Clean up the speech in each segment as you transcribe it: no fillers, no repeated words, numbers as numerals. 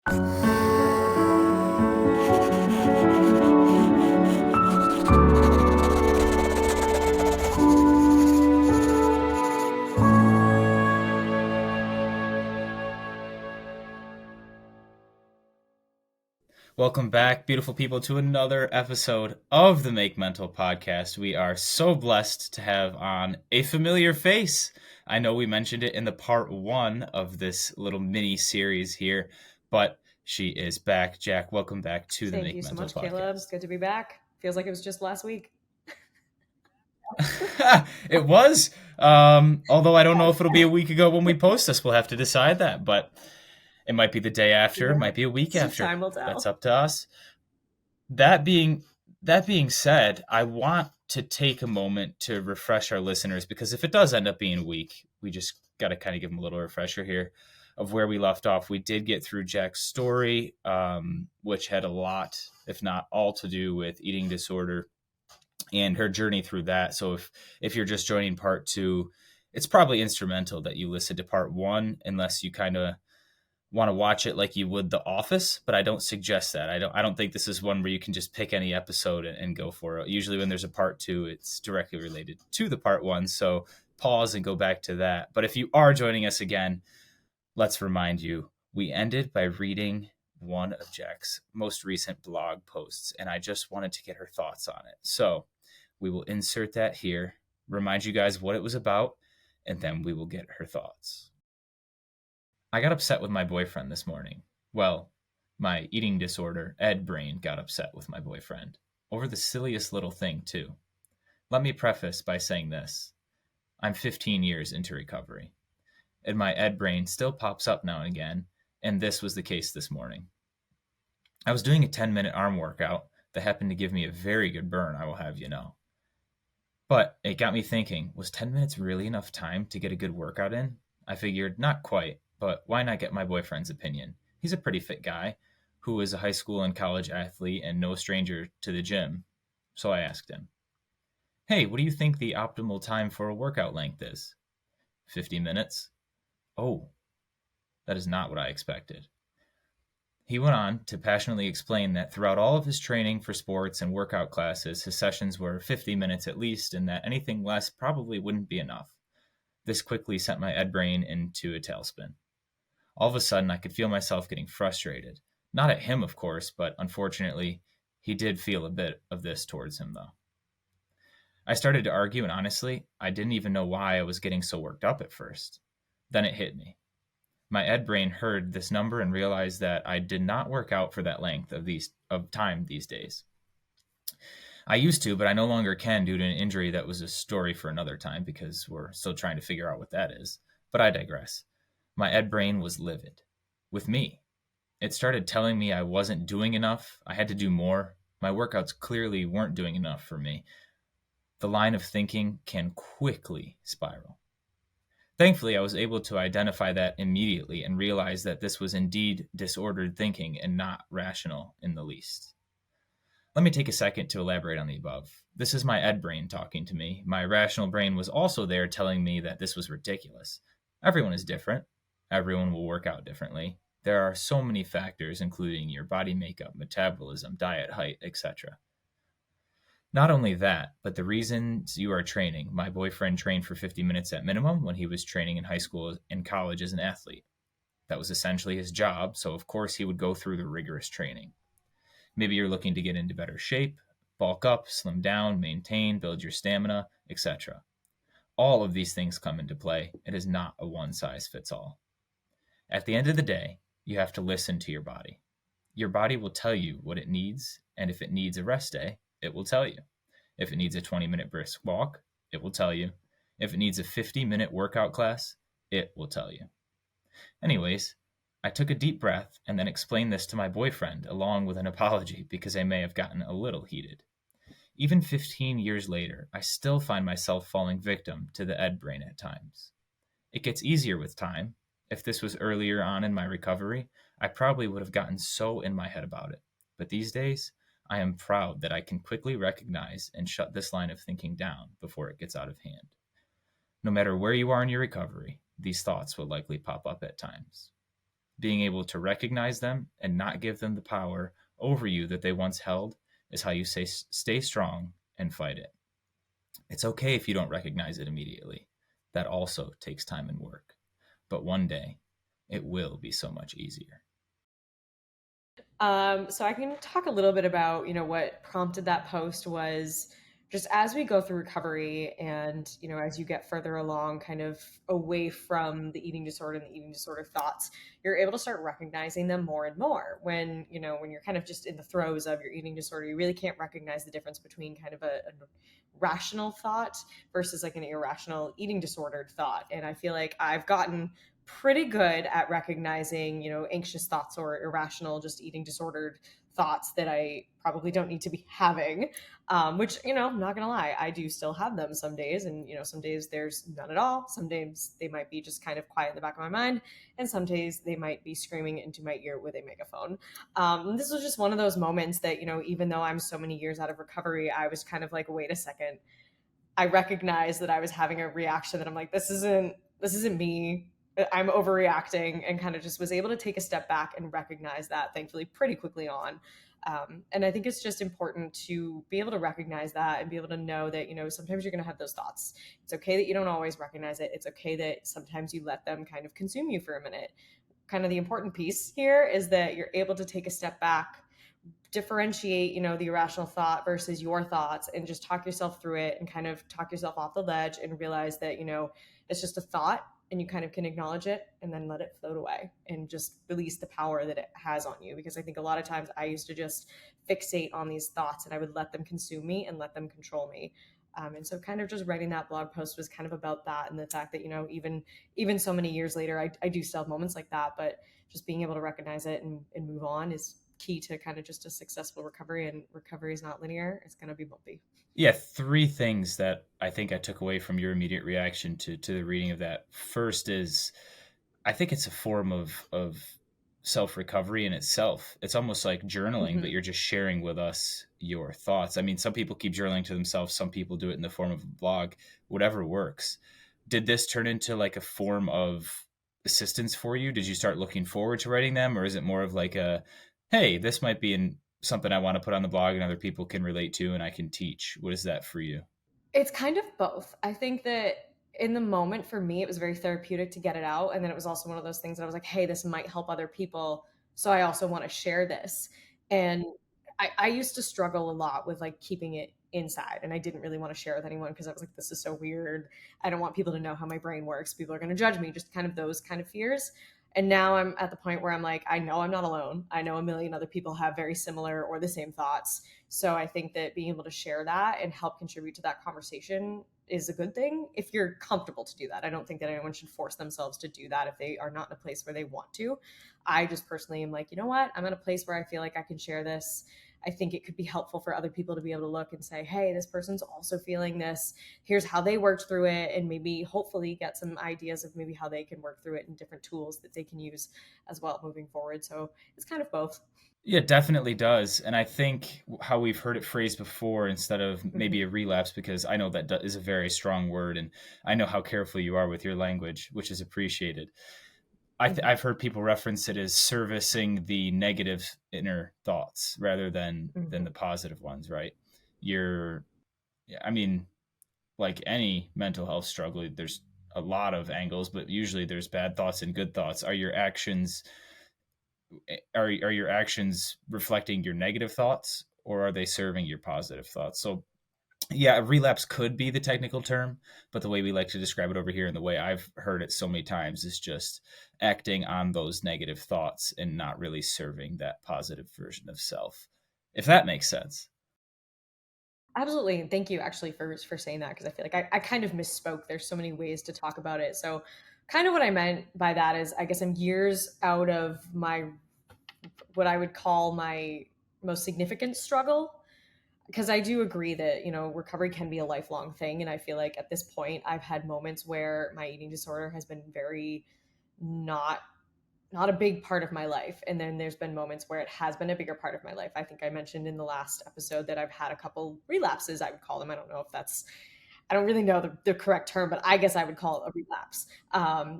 Welcome back, beautiful people, to another episode of the Make Mental podcast. We are so blessed to have on a familiar face. I know we mentioned it in the part one of this little mini series here, but she is back. Jac, welcome back to the Make Mental podcast. Thank you so much, Caleb. It's good to be back. Feels like it was just last week. It was, although I don't know if it'll be a week ago when we post this. We'll have to decide that, but it might be the day after, it might be a week after. Time will tell. That's up to us. That being said, I want to take a moment to refresh our listeners, because if it does end up being a week, we just got to kind of give them a little refresher here of where we left off. We did get through Jac's story, which had a lot, if not all, to do with eating disorder and her journey through that. So if you're just joining part two, it's probably instrumental that you listen to part one, unless you kind of want to watch it like you would The Office, but I don't suggest that. I don't think this is one where you can just pick any episode and go for it. Usually when there's a part two, it's directly related to the part one. So pause and go back to that. But if you are joining us again, let's remind you, we ended by reading one of Jac's most recent blog posts, and I just wanted to get her thoughts on it. So we will insert that here, remind you guys what it was about, and then we will get her thoughts. I got upset with my boyfriend this morning. Well, my eating disorder, Ed brain, got upset with my boyfriend over the silliest little thing, too. Let me preface by saying this. I'm 15 years into recovery, and my Ed brain still pops up now and again, and this was the case this morning. I was doing a 10-minute arm workout that happened to give me a very good burn, I will have you know. But it got me thinking, was 10 minutes really enough time to get a good workout in? I figured, not quite. But why not get my boyfriend's opinion? He's a pretty fit guy who is a high school and college athlete and no stranger to the gym. So I asked him, hey, what do you think the optimal time for a workout length is? 50 minutes? Oh, that is not what I expected. He went on to passionately explain that throughout all of his training for sports and workout classes, his sessions were 50 minutes at least, and that anything less probably wouldn't be enough. This quickly sent my Ed brain into a tailspin. All of a sudden, I could feel myself getting frustrated. Not at him, of course, but unfortunately, he did feel a bit of this towards him, though. I started to argue, and honestly, I didn't even know why I was getting so worked up at first. Then it hit me. My Ed brain heard this number and realized that I did not work out for that length of time these days. I used to, but I no longer can due to an injury that was a story for another time, because we're still trying to figure out what that is. But I digress. My Ed brain was livid. With me. It started telling me I wasn't doing enough. I had to do more. My workouts clearly weren't doing enough for me. The line of thinking can quickly spiral. Thankfully, I was able to identify that immediately and realize that this was indeed disordered thinking and not rational in the least. Let me take a second to elaborate on the above. This is my Ed brain talking to me. My rational brain was also there telling me that this was ridiculous. Everyone is different. Everyone will work out differently. There are so many factors, including your body makeup, metabolism, diet, height, etc. Not only that, but the reasons you are training. My boyfriend trained for 50 minutes at minimum when he was training in high school and college as an athlete. That was essentially his job, so of course he would go through the rigorous training. Maybe you're looking to get into better shape, bulk up, slim down, maintain, build your stamina, etc. All of these things come into play. It is not a one-size-fits-all. At the end of the day, you have to listen to your body. Your body will tell you what it needs, and if it needs a rest day, it will tell you. If it needs a 20-minute brisk walk, it will tell you. If it needs a 50-minute workout class, it will tell you. Anyways, I took a deep breath and then explained this to my boyfriend along with an apology because I may have gotten a little heated. Even 15 years later, I still find myself falling victim to the Ed brain at times. It gets easier with time. If this was earlier on in my recovery, I probably would have gotten so in my head about it. But these days, I am proud that I can quickly recognize and shut this line of thinking down before it gets out of hand. No matter where you are in your recovery, these thoughts will likely pop up at times. Being able to recognize them and not give them the power over you that they once held is how you stay strong and fight it. It's okay if you don't recognize it immediately. That also takes time and work. But one day, it will be so much easier. So I can talk a little bit about, what prompted that post was just as we go through recovery and, as you get further along, kind of away from the eating disorder and the eating disorder thoughts, you're able to start recognizing them more and more. When you're kind of just in the throes of your eating disorder, you really can't recognize the difference between kind of a rational thought versus like an irrational eating disordered thought. And I feel like I've gotten pretty good at recognizing, anxious thoughts or irrational, just eating disordered thoughts that I probably don't need to be having. Which, I'm not gonna lie, I do still have them some days, and some days there's none at all. Some days they might be just kind of quiet in the back of my mind, and some days they might be screaming into my ear with a megaphone. This was just one of those moments that, even though I'm so many years out of recovery, I was kind of like, wait a second, I recognized that I was having a reaction that I'm like, this isn't me. I'm overreacting, and kind of just was able to take a step back and recognize that, thankfully, pretty quickly on. And I think it's just important to be able to recognize that and be able to know that, sometimes you're going to have those thoughts. It's okay that you don't always recognize it. It's okay that sometimes you let them kind of consume you for a minute. Kind of the important piece here is that you're able to take a step back, differentiate, the irrational thought versus your thoughts, and just talk yourself through it and kind of talk yourself off the ledge and realize that, it's just a thought, and you kind of can acknowledge it and then let it float away and just release the power that it has on you. Because I think a lot of times I used to just fixate on these thoughts and I would let them consume me and let them control me. And so kind of just writing that blog post was kind of about that, and the fact that, even so many years later, I do still have moments like that, but just being able to recognize it and move on is key to kind of just a successful recovery. And recovery is not linear. It's going to be bumpy. Yeah, three things that I think I took away from your immediate reaction to the reading of that. First is I think it's a form of self recovery in itself. It's almost like journaling, but Mm-hmm. you're just sharing with us your thoughts. I mean, some people keep journaling to themselves, some people do it in the form of a blog, whatever works. Did this turn into like a form of assistance for you? Did you start looking forward to writing them, or is it more of like a, hey, this might be something I want to put on the blog and other people can relate to and I can teach? What is that for you? It's kind of both. I think that in the moment for me, it was very therapeutic to get it out. And then it was also one of those things that I was like, hey, this might help other people. So I also want to share this. And I used to struggle a lot with like keeping it inside. And I didn't really want to share with anyone because I was like, this is so weird. I don't want people to know how my brain works. People are going to judge me, just kind of those kind of fears. And now I'm at the point where I'm like, I know I'm not alone. I know a million other people have very similar or the same thoughts. So I think that being able to share that and help contribute to that conversation is a good thing if you're comfortable to do that. I don't think that anyone should force themselves to do that if they are not in a place where they want to. I just personally am like, you know what? I'm in a place where I feel like I can share this. I think it could be helpful for other people to be able to look and say, hey, this person's also feeling this. Here's how they worked through it. And maybe hopefully get some ideas of maybe how they can work through it and different tools that they can use as well moving forward. So it's kind of both. Yeah, it definitely does. And I think how we've heard it phrased before instead of maybe a relapse, because I know that is a very strong word. And I know how careful you are with your language, which is appreciated. I've heard people reference it as servicing the negative inner thoughts rather than Mm-hmm. the positive ones, right? You're, I mean, like any mental health struggle, there's a lot of angles, but usually there's bad thoughts and good thoughts. Are your actions reflecting your negative thoughts or are they serving your positive thoughts? So yeah, a relapse could be the technical term, but the way we like to describe it over here and the way I've heard it so many times is just acting on those negative thoughts and not really serving that positive version of self. If that makes sense. Absolutely. And thank you actually for saying that, because I feel like I kind of misspoke. There's so many ways to talk about it. So kind of what I meant by that is I guess I'm years out of my what I would call my most significant struggle. Because I do agree that, recovery can be a lifelong thing. And I feel like at this point I've had moments where my eating disorder has been very not not a big part of my life. And then there's been moments where it has been a bigger part of my life. I think I mentioned in the last episode that I've had a couple relapses, I would call them. I don't know if that's I don't really know the correct term, but I guess I would call it a relapse.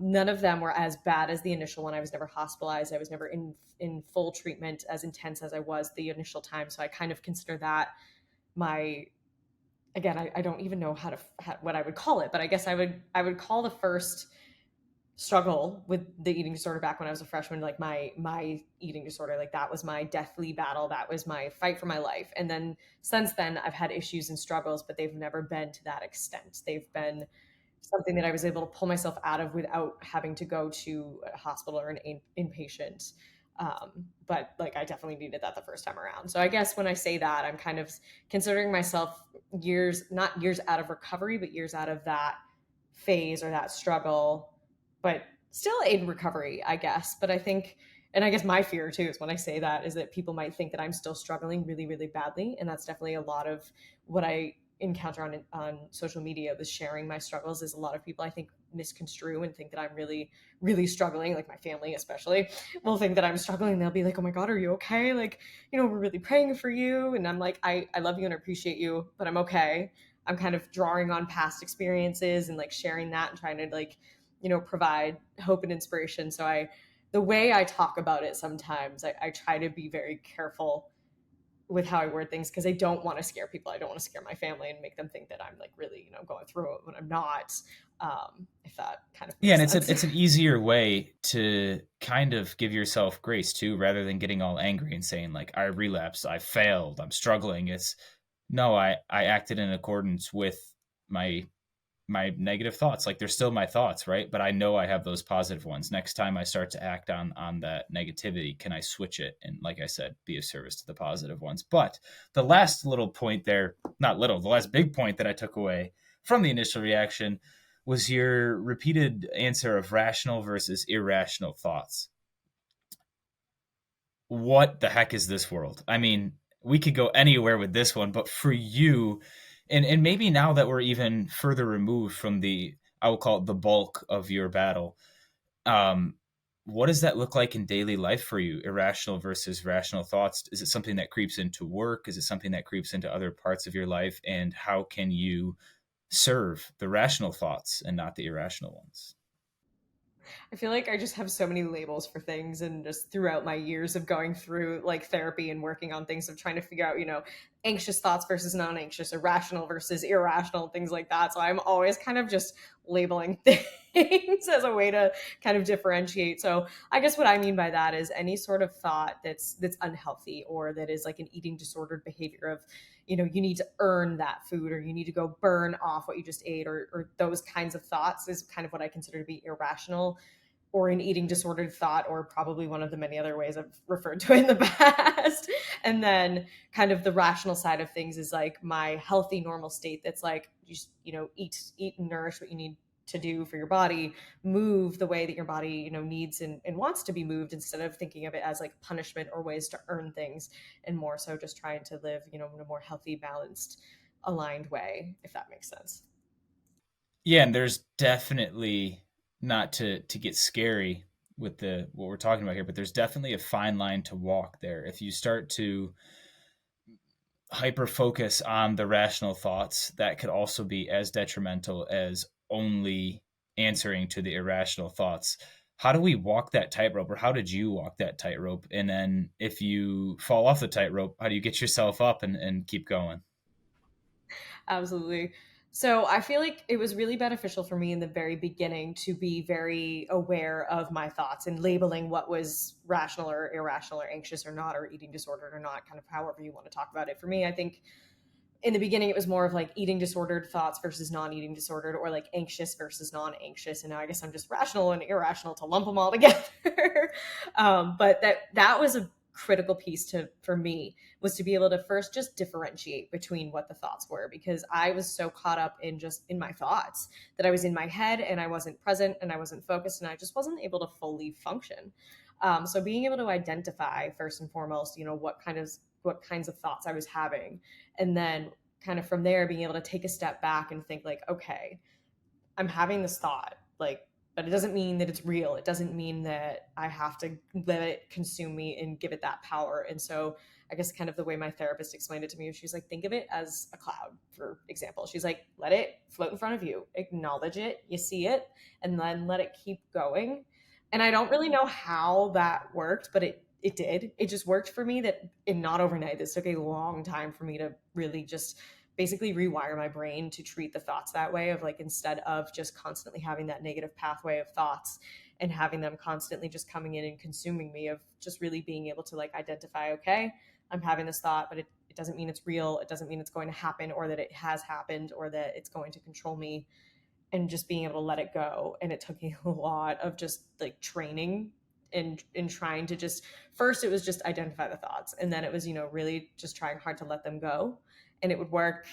None of them were as bad as the initial one. I was never hospitalized. I was never in full treatment as intense as I was the initial time. So I kind of consider that my, again, I don't even know what I would call it, but I guess I would call the first struggle with the eating disorder back when I was a freshman, like my eating disorder, like that was my deathly battle. That was my fight for my life. And then since then, I've had issues and struggles, but they've never been to that extent. They've been something that I was able to pull myself out of without having to go to a hospital or an inpatient. But like I definitely needed that the first time around. So I guess when I say that, I'm kind of considering myself years, not years out of recovery, but years out of that phase or that struggle, but still in recovery, I guess. But I think, and I guess my fear too is when I say that is that people might think that I'm still struggling really, really badly. And that's definitely a lot of what I encounter on social media with sharing my struggles is a lot of people I think misconstrue and think that I'm really, really struggling. Like my family, especially, will think that I'm struggling. They'll be like, "Oh my God, are you okay? Like, we're really praying for you." And I'm like, I love you and appreciate you, but I'm okay. I'm kind of drawing on past experiences and like sharing that and trying to like, provide hope and inspiration. So the way I talk about it sometimes, I try to be very careful with how I word things because I don't want to scare people. I don't want to scare my family and make them think that I'm like really, going through it when I'm not. If that kind of Yeah, makes and sense. it's an easier way to kind of give yourself grace too, rather than getting all angry and saying like I relapsed, I failed, I'm struggling. It's no, I acted in accordance with my my negative thoughts. Like they're still my thoughts, right? But I know I have those positive ones. Next time I start to act on that negativity, can I switch it and, like I said, be of service to the positive ones? But the last little point there, not little, the last big point that I took away from the initial reaction was your repeated answer of rational versus irrational thoughts. What the heck is this world? I mean, we could go anywhere with this one, but for you, and maybe now that we're even further removed from the, I will call it the bulk of your battle, um, what does that look like in daily life for you? Irrational versus rational thoughts. Is it something that creeps into work? Is it something that creeps into other parts of your life? And how can you serve the rational thoughts and not the irrational ones? I feel like I just have so many labels for things, and just throughout my years of going through like therapy and working on things of trying to figure out, anxious thoughts versus non-anxious, irrational versus irrational, things like that. So I'm always kind of just labeling things as a way to kind of differentiate. So I guess what I mean by that is any sort of thought that's unhealthy or that is like an eating disordered behavior of, you need to earn that food or you need to go burn off what you just ate, or those kinds of thoughts is kind of what I consider to be irrational or an eating disordered thought, or probably one of the many other ways I've referred to it in the past. And then kind of the rational side of things is like my healthy, normal state that's like, just, eat and nourish what you need to do for your body, move the way that your body, needs and wants to be moved instead of thinking of it as like punishment or ways to earn things, and more so just trying to live, in a more healthy, balanced, aligned way, if that makes sense. Yeah, and there's definitely, not to get scary with the what we're talking about here, but there's definitely a fine line to walk there. If you start to hyper focus on the rational thoughts, that could also be as detrimental as only answering to the irrational thoughts. How do we walk that tightrope, or how did you walk that tightrope? And then if you fall off the tightrope, how do you get yourself up and keep going? Absolutely. So I feel like it was really beneficial for me in the very beginning to be very aware of my thoughts and labeling what was rational or irrational or anxious or not, or eating disordered or not, kind of however you want to talk about it. For me, I think in the beginning it was more of like eating disordered thoughts versus non-eating disordered, or like anxious versus non-anxious, and now I guess I'm just rational and irrational to lump them all together. But that was a critical piece to for me, was to be able to first just differentiate between what the thoughts were, because I was so caught up in just in my thoughts that I was in my head and I wasn't present and I wasn't focused and I just wasn't able to fully function. So being able to identify first and foremost, what kinds of thoughts I was having, and then kind of from there being able to take a step back and think like, okay, I'm having this thought, like, but it doesn't mean that it's real. It doesn't mean that I have to let it consume me and give it that power. And so I guess kind of the way my therapist explained it to me, she's like, think of it as a cloud, for example. She's like, let it float in front of you, acknowledge it, you see it, and then let it keep going. And I don't really know how that worked, but it did. It just worked for me that and not overnight. This took a long time for me to really just basically rewire my brain to treat the thoughts that way of like instead of just constantly having that negative pathway of thoughts and having them constantly just coming in and consuming me, of just really being able to like identify, okay, I'm having this thought, but it doesn't mean it's real. It doesn't mean it's going to happen or that it has happened or that it's going to control me, and just being able to let it go. And it took me a lot of just like training and in trying to just, first it was just identify the thoughts, and then it was, you know, really just trying hard to let them go, and it would work.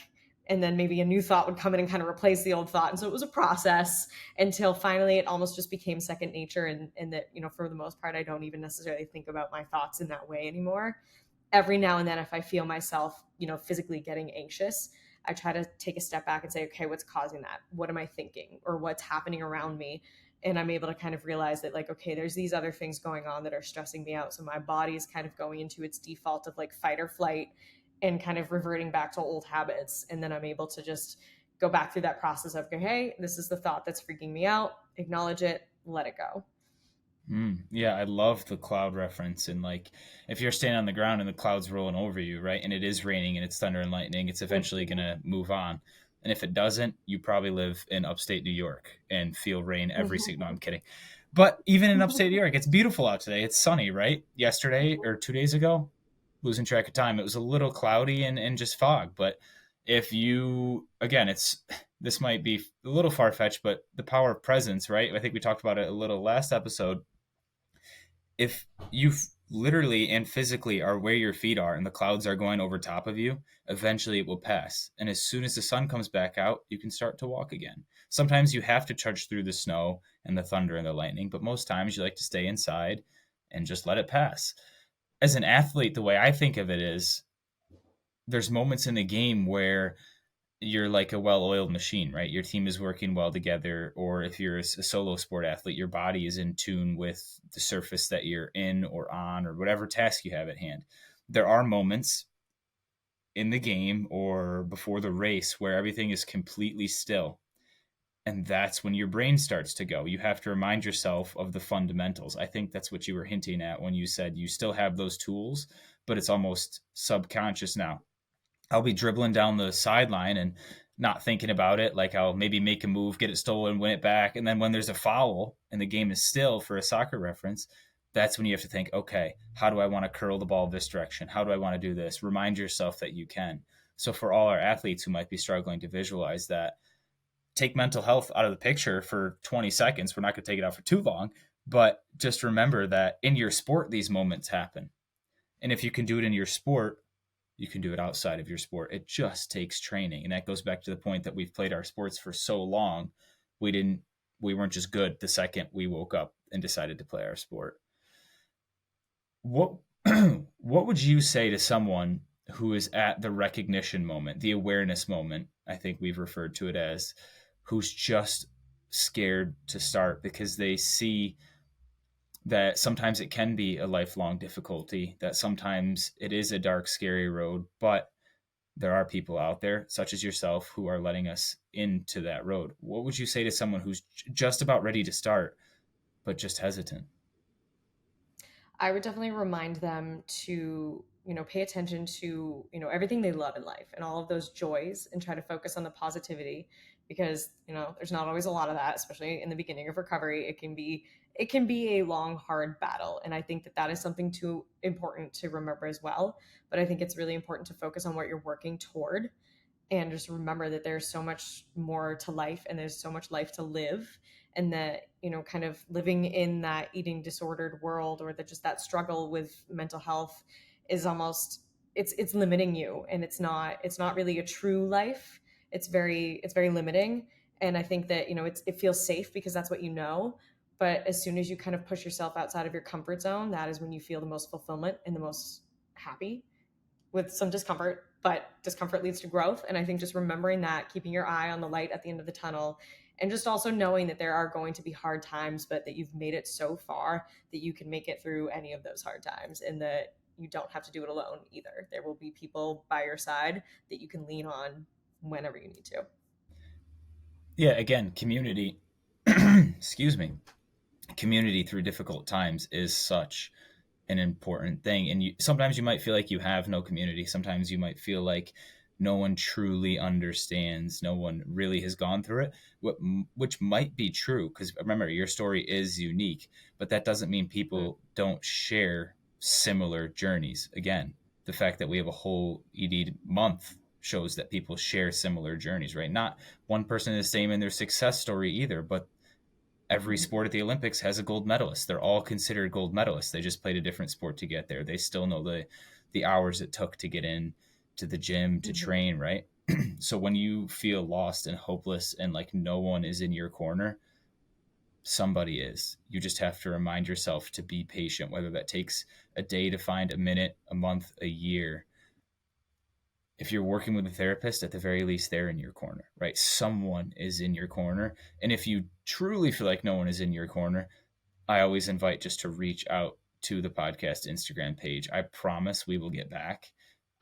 And then maybe a new thought would come in and kind of replace the old thought, and so it was a process until finally it almost just became second nature. And that, you know, for the most part I don't even necessarily think about my thoughts in that way anymore. Every now and then, if I feel myself, you know, physically getting anxious, I try to take a step back and say, okay, what's causing that? What am I thinking? Or what's happening around me? And I'm able to kind of realize that, like, okay, there's these other things going on that are stressing me out. So my body is kind of going into its default of like fight or flight and kind of reverting back to old habits. And then I'm able to just go back through that process of, okay, hey, this is the thought that's freaking me out, acknowledge it, let it go. Yeah, I love the cloud reference. And like, if you're standing on the ground and the cloud's rolling over you, right, and it is raining and it's thunder and lightning, it's eventually going Mm-hmm. to move on. And if it doesn't, you probably live in upstate New York and feel rain every single. No, I'm kidding. But even in upstate New York, it's beautiful out today. It's sunny, right? Yesterday or 2 days ago, losing track of time, it was a little cloudy and just fog. But if you, again, it's this might be a little far fetched, but the power of presence, right? I think we talked about it a little last episode. If you literally and physically are where your feet are and the clouds are going over top of you, eventually it will pass. And as soon as the sun comes back out, you can start to walk again. Sometimes you have to trudge through the snow and the thunder and the lightning, but most times you like to stay inside and just let it pass. As an athlete, the way I think of it is there's moments in the game where you're like a well-oiled machine, right? Your team is working well together. Or if you're a solo sport athlete, your body is in tune with the surface that you're in or on, or whatever task you have at hand. There are moments in the game or before the race where everything is completely still. And that's when your brain starts to go. You have to remind yourself of the fundamentals. I think that's what you were hinting at when you said you still have those tools, but it's almost subconscious now. I'll be dribbling down the sideline and not thinking about it. Like I'll maybe make a move, get it stolen, win it back. And then when there's a foul and the game is still, for a soccer reference, that's when you have to think, okay, how do I want to curl the ball this direction? How do I want to do this? Remind yourself that you can. So for all our athletes who might be struggling to visualize that, take mental health out of the picture for 20 seconds. We're not going to take it out for too long, but just remember that in your sport, these moments happen. And if you can do it in your sport, you can do it outside of your sport. It just takes training. And that goes back to the point that we've played our sports for so long. We weren't just good the second we woke up and decided to play our sport. What what would you say to someone who is at the recognition moment, the awareness moment, I think we've referred to it as, who's just scared to start because they see that sometimes it can be a lifelong difficulty, that sometimes it is a dark, scary road, but there are people out there, such as yourself, who are letting us into that road. What would you say to someone who's just about ready to start, but just hesitant? I would definitely remind them to, you know, pay attention to, you know, everything they love in life and all of those joys, and try to focus on the positivity, because, you know, there's not always a lot of that, especially in the beginning of recovery. It can be a long, hard battle. And I think that that is something too important to remember as well. But I think it's really important to focus on what you're working toward, and just remember that there's so much more to life and there's so much life to live. And that, you know, kind of living in that eating disordered world, or that just that struggle with mental health, is almost, it's limiting you, and it's not really a true life. It's very limiting. And I think that, you know, it feels safe because that's what you know. But as soon as you kind of push yourself outside of your comfort zone, that is when you feel the most fulfillment and the most happy, with some discomfort, but discomfort leads to growth. And I think just remembering that, keeping your eye on the light at the end of the tunnel, and just also knowing that there are going to be hard times, but that you've made it so far that you can make it through any of those hard times, and that you don't have to do it alone either. There will be people by your side that you can lean on whenever you need to. Yeah, again, community, excuse me, community through difficult times is such an important thing. And sometimes you might feel like you have no community. Sometimes you might feel like no one truly understands. No one really has gone through it, which might be true. Because remember, your story is unique, but that doesn't mean Mm-hmm. people don't share similar journeys. Again, the fact that we have a whole ED month shows that people share similar journeys, right? Not one person is the same in their success story either, but every Mm-hmm. sport at the Olympics has a gold medalist. They're all considered gold medalists. They just played a different sport to get there. They still know the hours it took to get in to the gym to Mm-hmm. train, right? So when you feel lost and hopeless and like no one is in your corner, somebody is. You just have to remind yourself to be patient, whether that takes a day to find, a minute, a month, a year. If you're working with a therapist, at the very least, they're in your corner, right? Someone is in your corner. And if you truly feel like no one is in your corner, I always invite just to reach out to the podcast Instagram page. I promise we will get back.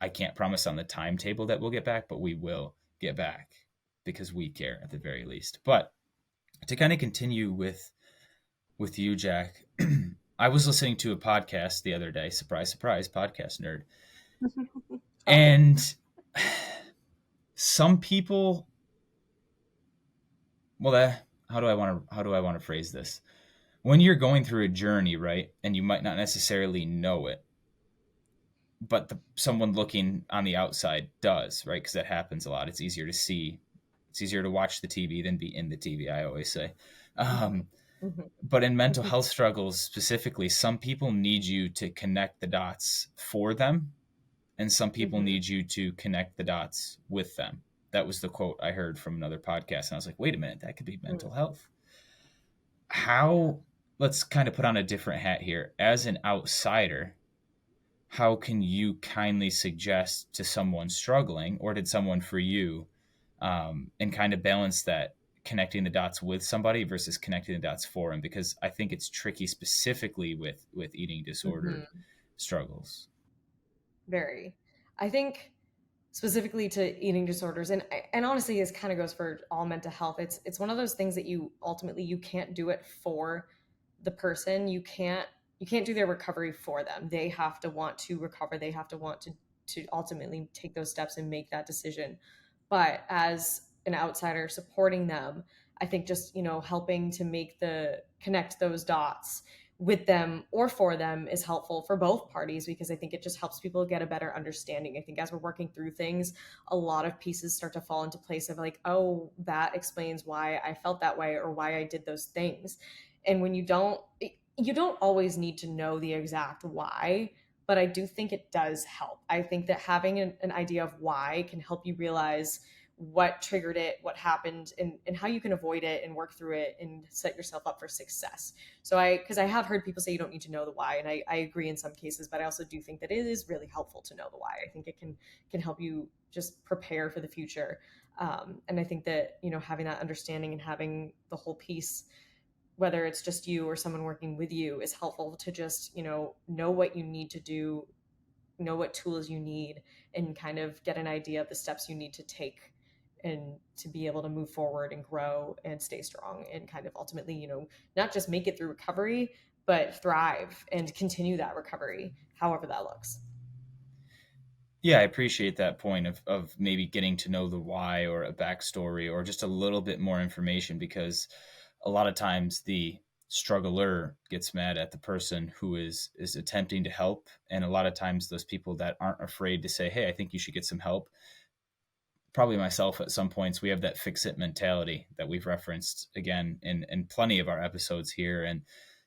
I can't promise on the timetable that we'll get back, but we will get back because we care at the very least. But to kind of continue with you, Jack, I was listening to a podcast the other day. Surprise, surprise, podcast nerd. Classic. And some people, well, how do I want to phrase this? When you're going through a journey, right, and you might not necessarily know it, but someone looking on the outside does, right? Because that happens a lot. It's easier to see. It's easier to watch the TV than be in the TV. I always say. Mm-hmm. Um, Mm-hmm. but in mental health struggles specifically, some people need you to connect the dots for them, and some people Mm-hmm. need you to connect the dots with them. That was the quote I heard from another podcast, and I was like, wait a minute, that could be mental health. Yeah. How? Let's kind of put on a different hat here. As an outsider, how can you kindly suggest to someone struggling, or did someone for you, and kind of balance that connecting the dots with somebody versus connecting the dots for them? Because I think it's tricky specifically with eating disorder Mm-hmm. struggles. Very. I think specifically to eating disorders, and honestly this kind of goes for all mental health. It's one of those things that you ultimately you can't do it for the person. You can't do their recovery for them. They have to want to recover. They have to want to ultimately take those steps and make that decision. But as an outsider supporting them, I think just, helping to make the connect those dots with them or for them is helpful for both parties, because I think it just helps people get a better understanding. I think as we're working through things, a lot of pieces start to fall into place of like, oh, that explains why I felt that way or why I did those things. And when you don't always need to know the exact why, but I do think it does help. I think that having an idea of why can help you realize what triggered it, what happened, and how you can avoid it and work through it and set yourself up for success. Because I have heard people say you don't need to know the why, and I agree in some cases, but I also do think that it is really helpful to know the why. I think it can help you just prepare for the future. And I think that, having that understanding and having the whole piece, whether it's just you or someone working with you, is helpful to just, know what you need to do, know what tools you need, and kind of get an idea of the steps you need to take and to be able to move forward and grow and stay strong and kind of ultimately, not just make it through recovery, but thrive and continue that recovery, however that looks. Yeah, I appreciate that point of maybe getting to know the why or a backstory or just a little bit more information, because a lot of times the struggler gets mad at the person who is attempting to help, and a lot of times those people that aren't afraid to say, hey, I think you should get some help, probably myself at some points, we have that fix it mentality that we've referenced again in plenty of our episodes here. And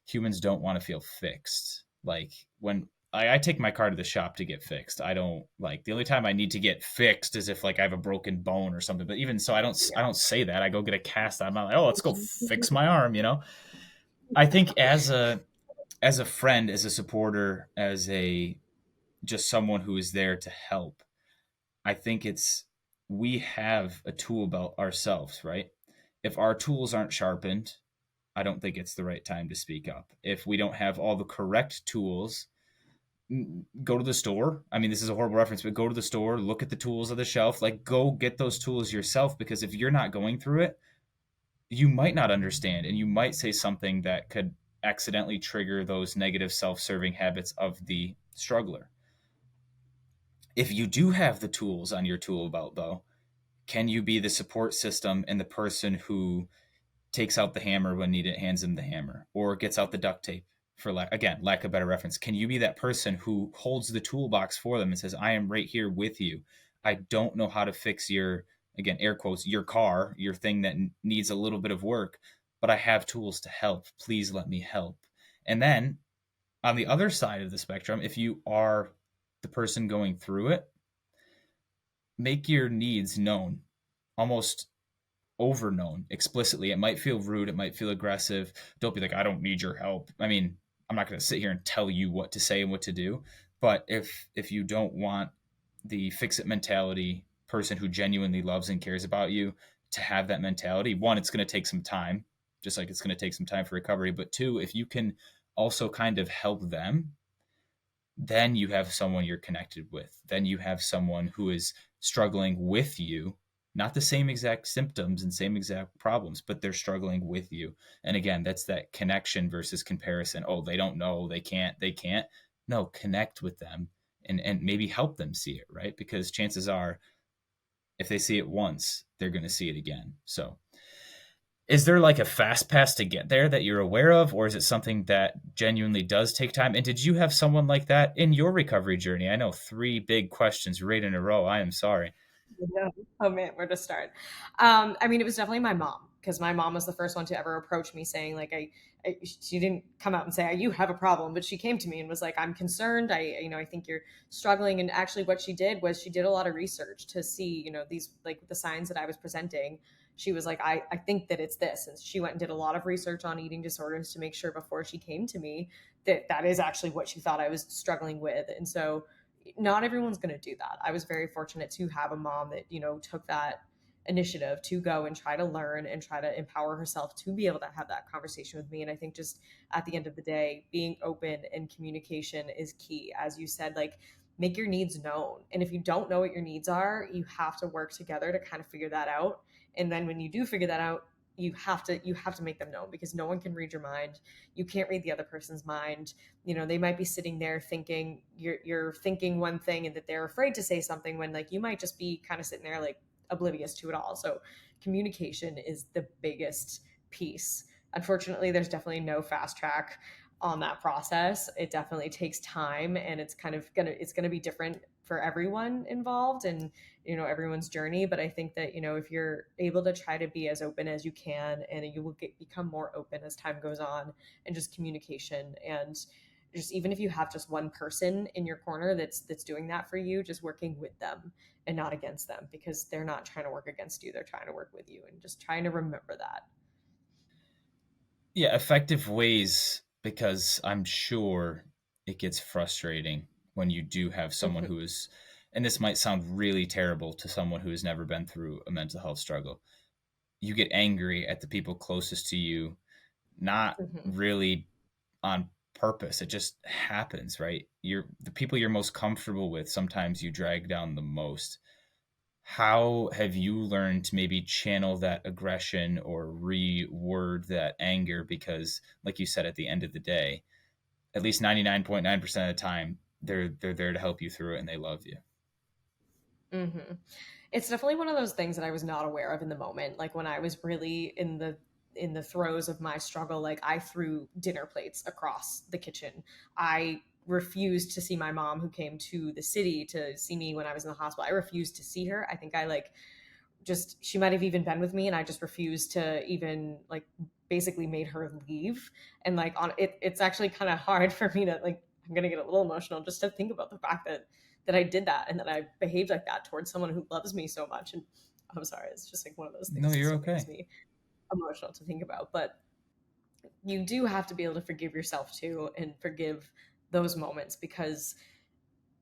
humans don't want to feel fixed. Like when I take my car to the shop to get fixed, I don't like, the only time I need to get fixed is if like I have a broken bone or something. But even so, I don't say that. I go get a cast. I'm not like, oh, let's go fix my arm. I think as a friend, as a supporter, as a just someone who is there to help, I think it's we have a tool belt ourselves, right? If our tools aren't sharpened, I don't think it's the right time to speak up. If we don't have all the correct tools, go to the store. I mean, this is a horrible reference, but go to the store, look at the tools of the shelf, like go get those tools yourself, because if you're not going through it, you might not understand and you might say something that could accidentally trigger those negative self-serving habits of the struggler. If you do have the tools on your tool belt though, can you be the support system and the person who takes out the hammer when needed, hands him the hammer, or gets out the duct tape, for lack of better reference? Can you be that person who holds the toolbox for them and says, I am right here with you. I don't know how to fix your, again, air quotes, your car, your thing that needs a little bit of work, but I have tools to help. Please let me help. And then on the other side of the spectrum, if you are the person going through it, make your needs known, almost over known explicitly. It might feel rude, it might feel aggressive. Don't be like, I don't need your help. I mean, I'm not going to sit here and tell you what to say and what to do, but if you don't want the fix it mentality person who genuinely loves and cares about you to have that mentality, one, it's going to take some time, just like it's going to take some time for recovery, but two, if you can also kind of help them, then you have someone you're connected with. Then you have someone who is struggling with you, not the same exact symptoms and same exact problems, but they're struggling with you. And again, that's that connection versus comparison. Oh, they don't know, they can't. No, connect with them and maybe help them see it, right? Because chances are, if they see it once, they're going to see it again. So is there like a fast pass to get there that you're aware of, or is it something that genuinely does take time? And did you have someone like that in your recovery journey? I know three big questions right in a row. I am sorry. Yeah. Oh man, where to start? I mean, it was definitely my mom because my mom was the first one to ever approach me saying like she didn't come out and say you have a problem, but she came to me and was like, I'm concerned. I think you're struggling. And actually what she did was she did a lot of research to see, these like the signs that I was presenting. She was like, I think that it's this. And she went and did a lot of research on eating disorders to make sure before she came to me that that is actually what she thought I was struggling with. And so not everyone's going to do that. I was very fortunate to have a mom that, took that initiative to go and try to learn and try to empower herself to be able to have that conversation with me. And I think just at the end of the day, being open and communication is key. As you said, like make your needs known. And if you don't know what your needs are, you have to work together to kind of figure that out. And then when you do figure that out, you have to make them known because no one can read your mind. You can't read the other person's mind. They might be sitting there thinking you're thinking one thing and that they're afraid to say something when like you might just be kind of sitting there like oblivious to it all. So communication is the biggest piece. Unfortunately, there's definitely no fast track on that process. It definitely takes time and it's gonna be different for everyone involved and everyone's journey. But I think that if you're able to try to be as open as you can, and you will become more open as time goes on, and just communication, and just even if you have just one person in your corner that's doing that for you, just working with them and not against them, because they're not trying to work against you, they're trying to work with you, and just trying to remember that. Yeah, effective ways, because I'm sure it gets frustrating when you do have someone Hmm. who is, and this might sound really terrible to someone who has never been through a mental health struggle. You get angry at the people closest to you, not Hmm. really on purpose. It just happens, right? You're the people you're most comfortable with, sometimes you drag down the most. How have you learned to maybe channel that aggression or reword that anger? Because, like you said, at the end of the day, at least 99.9% of the time, they're there to help you through it and they love you. Hmm. It's definitely one of those things that I was not aware of in the moment. Like when I was really in the throes of my struggle, like I threw dinner plates across the kitchen. I refused to see my mom who came to the city to see me when I was in the hospital. I refused to see her. I think I like just she might have even been with me and I just refused to even like basically made her leave. And like on it it's actually kind of hard for me to like I'm gonna get a little emotional just to think about the fact that I did that and that I behaved like that towards someone who loves me so much. And I'm sorry, it's just like one of those No, things that you're still makes okay. me emotional to think about. But you do have to be able to forgive yourself too and forgive those moments because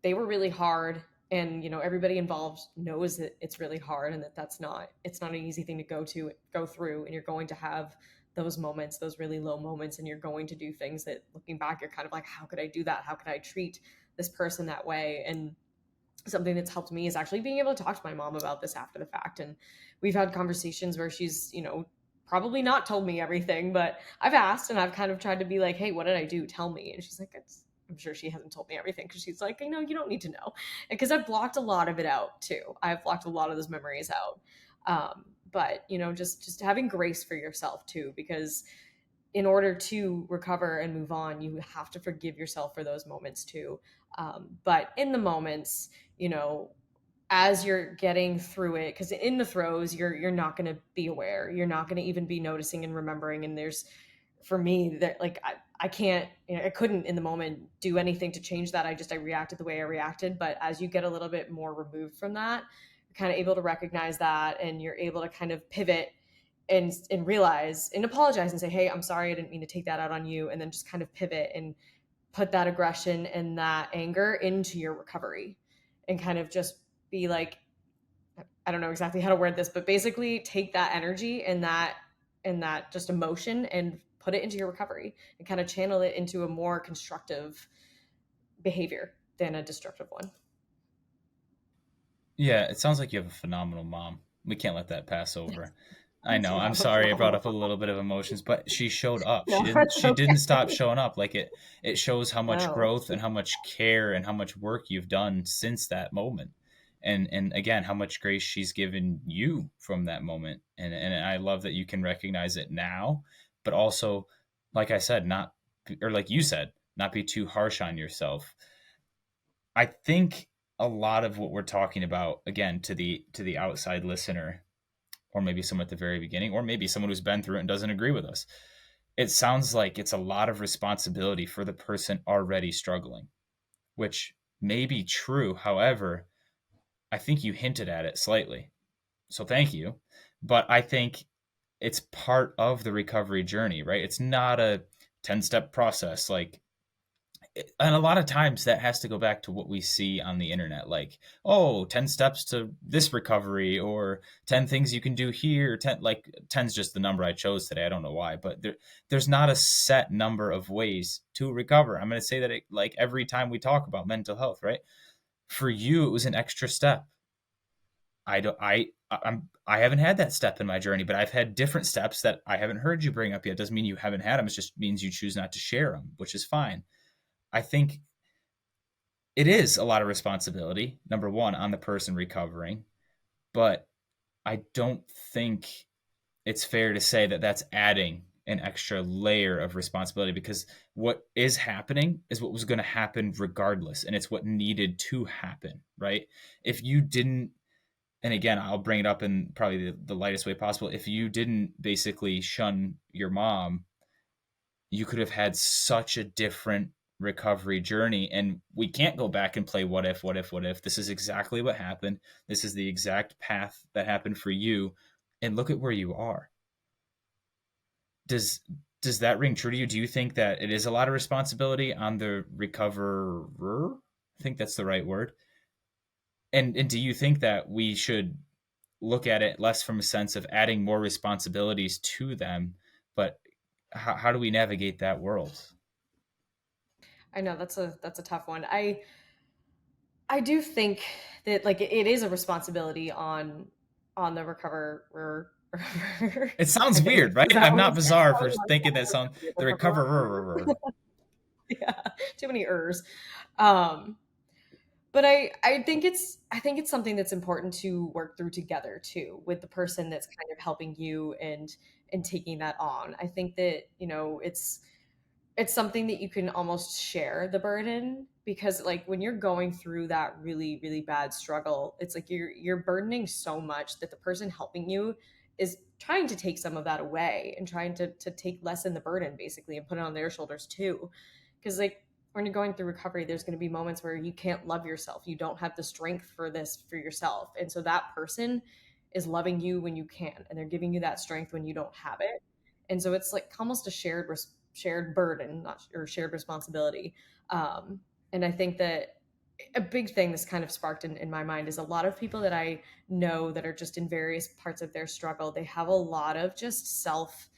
they were really hard And everybody involved knows that it's really hard, and that it's not an easy thing to go through, and you're going to have those moments, those really low moments, and you're going to do things that, looking back, you're kind of like, how could I do that? How could I treat this person that way? And something that's helped me is actually being able to talk to my mom about this after the fact. And we've had conversations where she's, probably not told me everything, but I've asked, and I've kind of tried to be like, hey, what did I do? Tell me. And she's like, I'm sure she hasn't told me everything, because she's like, you don't need to know. Because I've blocked a lot of it out too. I've blocked a lot of those memories out. But just having grace for yourself too, because in order to recover and move on, you have to forgive yourself for those moments too. But in the moments, you know, as you're getting through it, because in the throes, you're not going to be aware. You're not going to even be noticing and remembering. And there's, for me, that like I can't, I couldn't in the moment do anything to change that. I reacted the way I reacted. But as you get a little bit more removed from that, you're kind of able to recognize that, and you're able to kind of pivot and realize and apologize and say, hey, I'm sorry, I didn't mean to take that out on you, and then just kind of pivot and put that aggression and that anger into your recovery, and kind of just be like, I don't know exactly how to word this, but basically take that energy and that just emotion and put it into your recovery, and kind of channel it into a more constructive behavior than a destructive one. Yeah, it sounds like you have a phenomenal mom. We can't let that pass over. I I know. do I'm have a sorry I brought phenomenal up a little bit of emotions, but she showed up. mom. She No, didn't it's she didn't stop okay. showing up. Like it shows how much No. growth and how much care and how much work you've done since that moment. And again, how much grace she's given you from that moment. And I love that you can recognize it now, but also, like I said, not, or like you said, not be too harsh on yourself. I think a lot of what we're talking about, again, to the outside listener, or maybe someone at the very beginning, or maybe someone who's been through it and doesn't agree with us, it sounds like it's a lot of responsibility for the person already struggling, which may be true. However, I think you hinted at it slightly, so thank you. But I think it's part of the recovery journey, right? It's not a 10-step process. Like, and a lot of times that has to go back to what we see on the internet, like, oh, 10 steps to this recovery, or 10 things you can do here. 10, like, 10's just the number I chose today. I don't know why, but there's not a set number of ways to recover. I'm going to say that it, like, every time we talk about mental health, right? For you, it was an extra step. I don't, I haven't had that step in my journey, but I've had different steps that I haven't heard you bring up yet. Doesn't mean you haven't had them. It just means you choose not to share them, which is fine. I think it is a lot of responsibility, number one, on the person recovering, but I don't think it's fair to say that that's adding an extra layer of responsibility, because what is happening is what was going to happen regardless, and it's what needed to happen, right? If you didn't, and again, I'll bring it up in probably the lightest way possible, if you didn't basically shun your mom, you could have had such a different recovery journey. And we can't go back and play what if, what if, what if. This is exactly what happened. This is the exact path that happened for you. And look at where you are. Does does that ring true to you? Do you think that it is a lot of responsibility on the recoverer? I think that's the right word. And do you think that we should look at it less from a sense of adding more responsibilities to them, but how do we navigate that world? I know that's a tough one. I do think that, like, it is a responsibility on the recoverer. It I sounds think, weird, right? is that I'm what not it's bizarre for called? thinking that sound The the recoverer. recoverer. Yeah, too many ers. Um, but I think it's something that's important to work through together too, with the person that's kind of helping you and taking that on. I think that it's something that you can almost share the burden, because, like, when you're going through that really really bad struggle, it's like you're burdening so much that the person helping you is trying to take some of that away, and trying to take less in the burden, basically, and put it on their shoulders too. Because, like, when you're going through recovery, there's going to be moments where you can't love yourself, you don't have the strength for this for yourself, and so that person is loving you when you can, and they're giving you that strength when you don't have it. And so it's like almost a shared burden, not or shared responsibility. And I think that a big thing this kind of sparked in my mind is a lot of people that I know that are just in various parts of their struggle, they have a lot of just self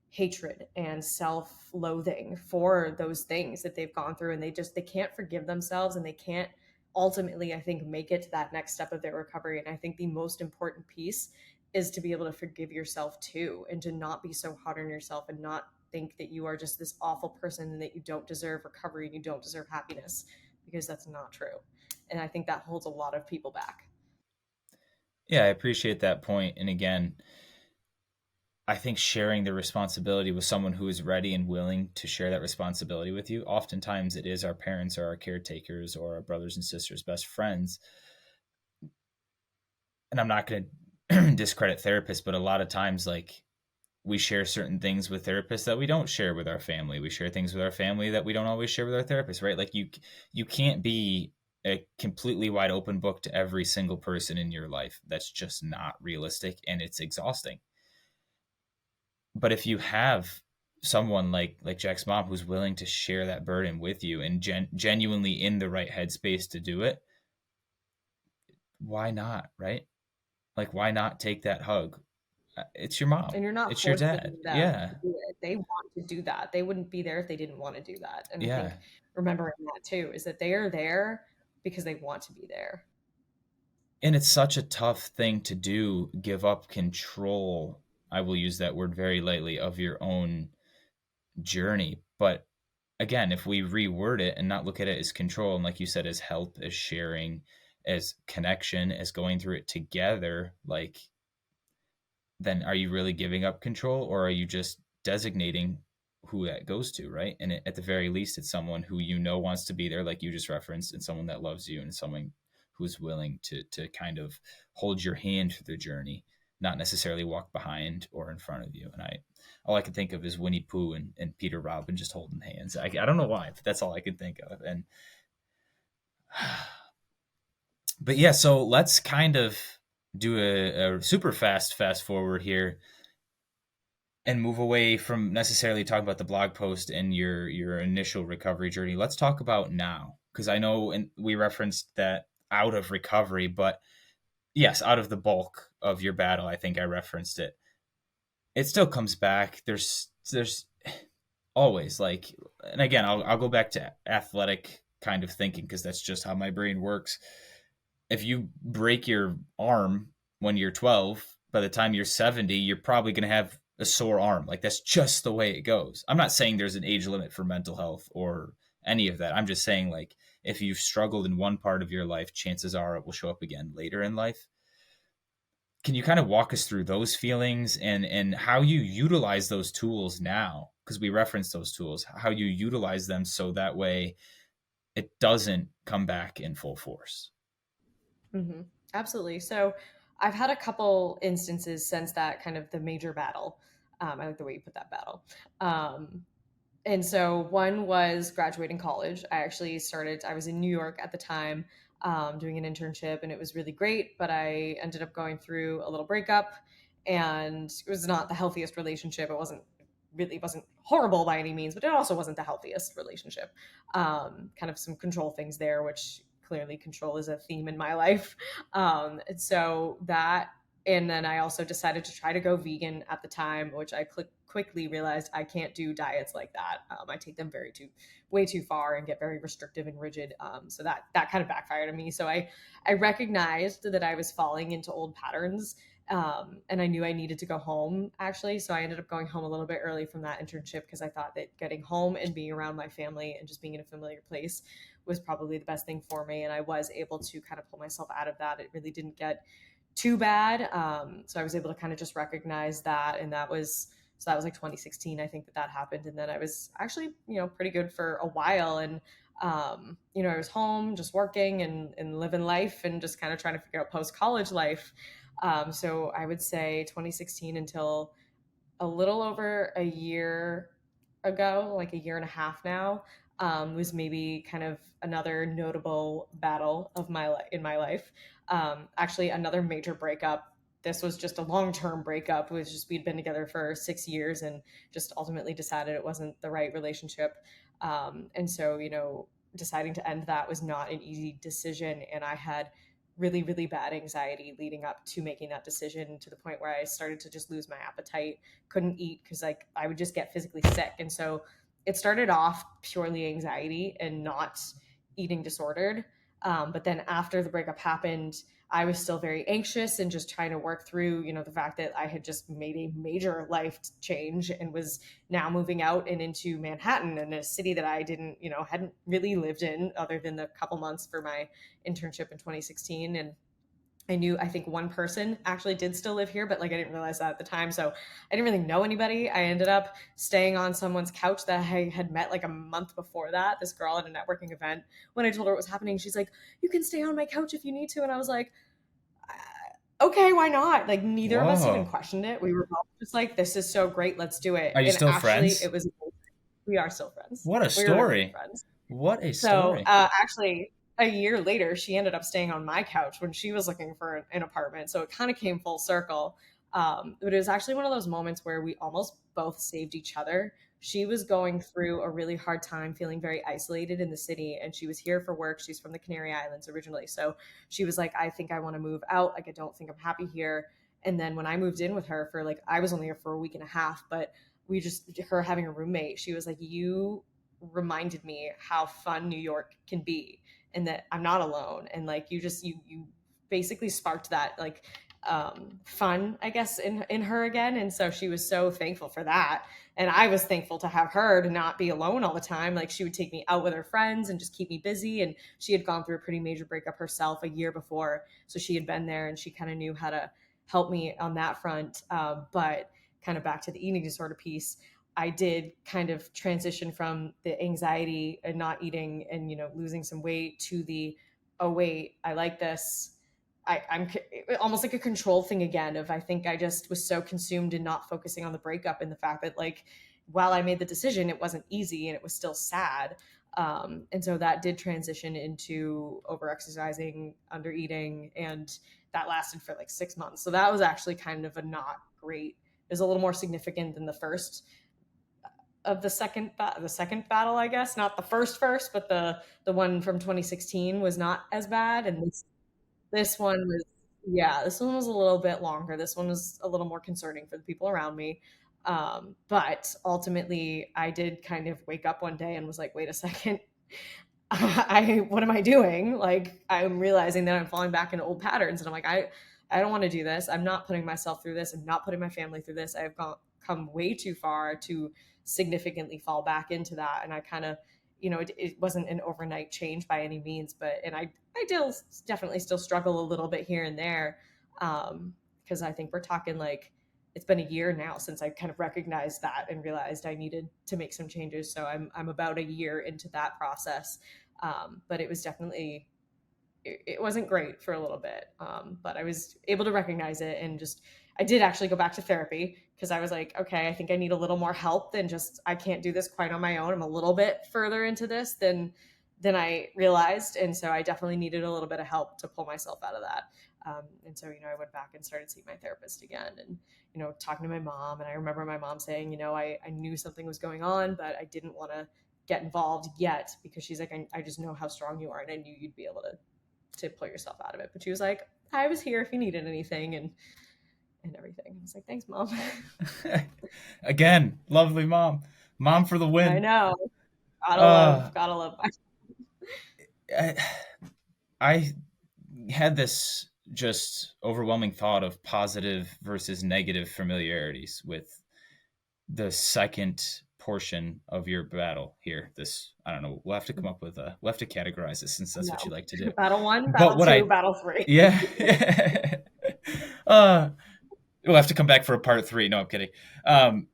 hatred and self-loathing for those things that they've gone through, and they can't forgive themselves, and they can't ultimately, I think, make it to that next step of their recovery. And I think the most important piece is to be able to forgive yourself too, and to not be so hard on yourself, and not think that you are just this awful person and that you don't deserve recovery and you don't deserve happiness, because that's not true. And I think that holds a lot of people back. Yeah, I appreciate that point. And again, I think sharing the responsibility with someone who is ready and willing to share that responsibility with you, oftentimes it is our parents or our caretakers or our brothers and sisters, best friends. And I'm not going to discredit therapists, but a lot of times, like, we share certain things with therapists that we don't share with our family. We share things with our family that we don't always share with our therapist, right? Like, you can't be a completely wide open book to every single person in your life. That's just not realistic, and it's exhausting. But if you have someone like Jack's mom who's willing to share that burden with you and genuinely in the right headspace to do it, why not, right? Like, why not take that hug? It's your mom. And you're not It's your forcing dad. them Yeah. to do it. They want to do that. They wouldn't be there if they didn't want to do that. And I think Yeah. remembering that too is that they are there because they want to be there. And it's such a tough thing to do, give up control. I will use that word very lightly, of your own journey. But again, if we reword it and not look at it as control, and like you said, as help, as sharing, as connection, as going through it together, like, then are you really giving up control, or are you just designating who that goes to, right? And at the very least, it's someone who you know wants to be there, like you just referenced, and someone that loves you, and someone who's willing to kind of hold your hand through the journey, not necessarily walk behind or in front of you. And all I can think of is Winnie Pooh and Peter Robin just holding hands. I don't know why, but that's all I can think of. And but yeah, so let's kind of do a super fast forward here and move away from necessarily talking about the blog post and your initial recovery journey. Let's talk about now, because I know, and we referenced that out of recovery, but yes, out of the bulk of your battle, I think I referenced it. It still comes back. There's always, like, and again, I'll go back to athletic kind of thinking, because that's just how my brain works. If you break your arm when you're 12, by the time you're 70, you're probably going to have a sore arm. Like, that's just the way it goes. I'm not saying there's an age limit for mental health or any of that. I'm just saying, like, if you've struggled in one part of your life, chances are it will show up again later in life. Can you kind of walk us through those feelings and how you utilize those tools now? Because we reference those tools, how you utilize them so that way it doesn't come back in full force. Hmm. Absolutely. So I've had a couple instances since that kind of the major battle. I like the way you put that battle. Um, And so one was graduating college. I was in New York at the time, doing an internship, and it was really great. But I ended up going through a little breakup, and it was not the healthiest relationship. It wasn't horrible by any means, but it also wasn't the healthiest relationship. Kind of some control things there, which clearly control is a theme in my life. And so that and then I also decided to try to go vegan at the time, which I quickly realized I can't do diets like that. I take them way too far and get very restrictive and rigid. So that kind of backfired on me. So I recognized that I was falling into old patterns, and I knew I needed to go home actually. So I ended up going home a little bit early from that internship, because I thought that getting home and being around my family and just being in a familiar place was probably the best thing for me. And I was able to kind of pull myself out of that. It really didn't get too bad. So I was able to kind of just recognize that. And that was like 2016. I think that happened. And then I was actually, pretty good for a while. And, I was home just working and living life and just kind of trying to figure out post college life. So I would say 2016 until a little over a year ago, like a year and a half now, was maybe kind of another notable battle of in my life. Actually, another major breakup. This was just a long-term breakup. It was just we'd been together for 6 years and just ultimately decided it wasn't the right relationship. And so, deciding to end that was not an easy decision. And I had really, really bad anxiety leading up to making that decision, to the point where I started to just lose my appetite, couldn't eat because like I would just get physically sick. And so it started off purely anxiety and not eating disordered. But then after the breakup happened, I was still very anxious and just trying to work through, the fact that I had just made a major life change and was now moving out and into Manhattan, in a city that I didn't, hadn't really lived in other than the couple months for my internship in 2016. And I think one person actually did still live here, but like I didn't realize that at the time. So I didn't really know anybody. I ended up staying on someone's couch that I had met like a month before that, this girl at a networking event. When I told her what was happening, she's like, "You can stay on my couch if you need to." And I was like, okay, why not? Like neither of us even Whoa. questioned it. We were both just like, this is so great. Let's do it. Are you And still actually, friends? it was, we are still friends. What a We were really good story. friends. What a So story. actually, a year later, she ended up staying on my couch when she was looking for an apartment. So it kind of came full circle. But it was actually one of those moments where we almost both saved each other. She was going through a really hard time, feeling very isolated in the city, and she was here for work. She's from the Canary Islands originally. So she was like, I think I want to move out. Like, I don't think I'm happy here. And then when I moved in with her for like, I was only here for a week and a half, but her having a roommate, she was like, you reminded me how fun New York can be, and that I'm not alone. And like you basically sparked that like fun, I guess, in her again. And so she was so thankful for that. And I was thankful to have her to not be alone all the time. Like she would take me out with her friends and just keep me busy. And she had gone through a pretty major breakup herself a year before. So she had been there and she kind of knew how to help me on that front. But kind of back to the eating disorder piece, I did kind of transition from the anxiety and not eating and losing some weight to the, oh wait, I like this. I'm almost like a control thing again. Of I think I just was so consumed in not focusing on the breakup and the fact that like while I made the decision, it wasn't easy and it was still sad. And so that did transition into over exercising, under eating, and that lasted for like 6 months. So that was actually kind of a not great. It was a little more significant than the first of the second battle, I guess. Not the first, but the one from 2016 was not as bad, and this one was, yeah, this one was a little bit longer. This one was a little more concerning for the people around me. But ultimately, I did kind of wake up one day and was like, wait a second, what am I doing? Like, I'm realizing that I'm falling back into old patterns, and I'm like, I don't want to do this. I'm not putting myself through this. I'm not putting my family through this. I've come way too far to significantly fall back into that. And I kind of, it wasn't an overnight change by any means, but and I definitely still struggle a little bit here and there, because I think we're talking like it's been a year now since I kind of recognized that and realized I needed to make some changes. So I'm about a year into that process, but it was definitely it wasn't great for a little bit, but I was able to recognize it. And just I did actually go back to therapy because I was like, okay, I think I need a little more help than just I can't do this quite on my own. I'm a little bit further into this than I realized, and so I definitely needed a little bit of help to pull myself out of that. And so I went back and started seeing my therapist again, and talking to my mom. And I remember my mom saying, I knew something was going on, but I didn't want to get involved yet because she's like, I just know how strong you are, and I knew you'd be able to pull yourself out of it. But she was like, I was here if you needed anything, and everything. I was like, thanks, mom. Again, lovely mom. Mom for the I win. know. Uh, Gotta love. I, I had this just overwhelming thought of positive versus negative familiarities with the second portion of your battle here. This, I don't know, we'll have to come up with a, we'll have to categorize this since that's what you No. like to do. Battle one, But battle what two, I, battle three. yeah, uh, we'll have to come back for a part three. No, I'm kidding. Um,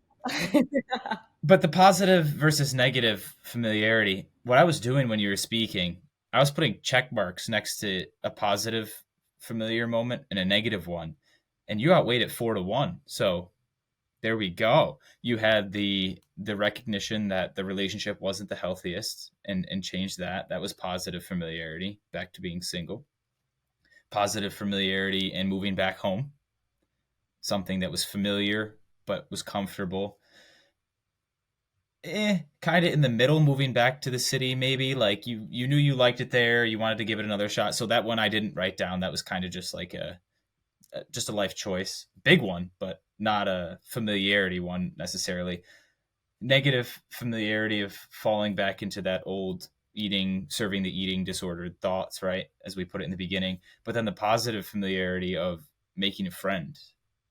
but the positive versus negative familiarity, what I was doing when you were speaking, I was putting check marks next to a positive familiar moment and a negative one, and you outweighed it 4-1. So there we go. You had the recognition that the relationship wasn't the healthiest, and changed that. That was positive familiarity, back to being single. Positive familiarity and moving back home, something that was familiar but was comfortable. kind of in the middle, moving back to the city. Maybe like you knew you liked it there, you wanted to give it another shot. So that one I didn't write down. That was kind of just like a life choice, big one, but not a familiarity one necessarily. Negative familiarity of falling back into that old serving the eating disordered thoughts, right? As we put it in the beginning. But then the positive familiarity of making a friend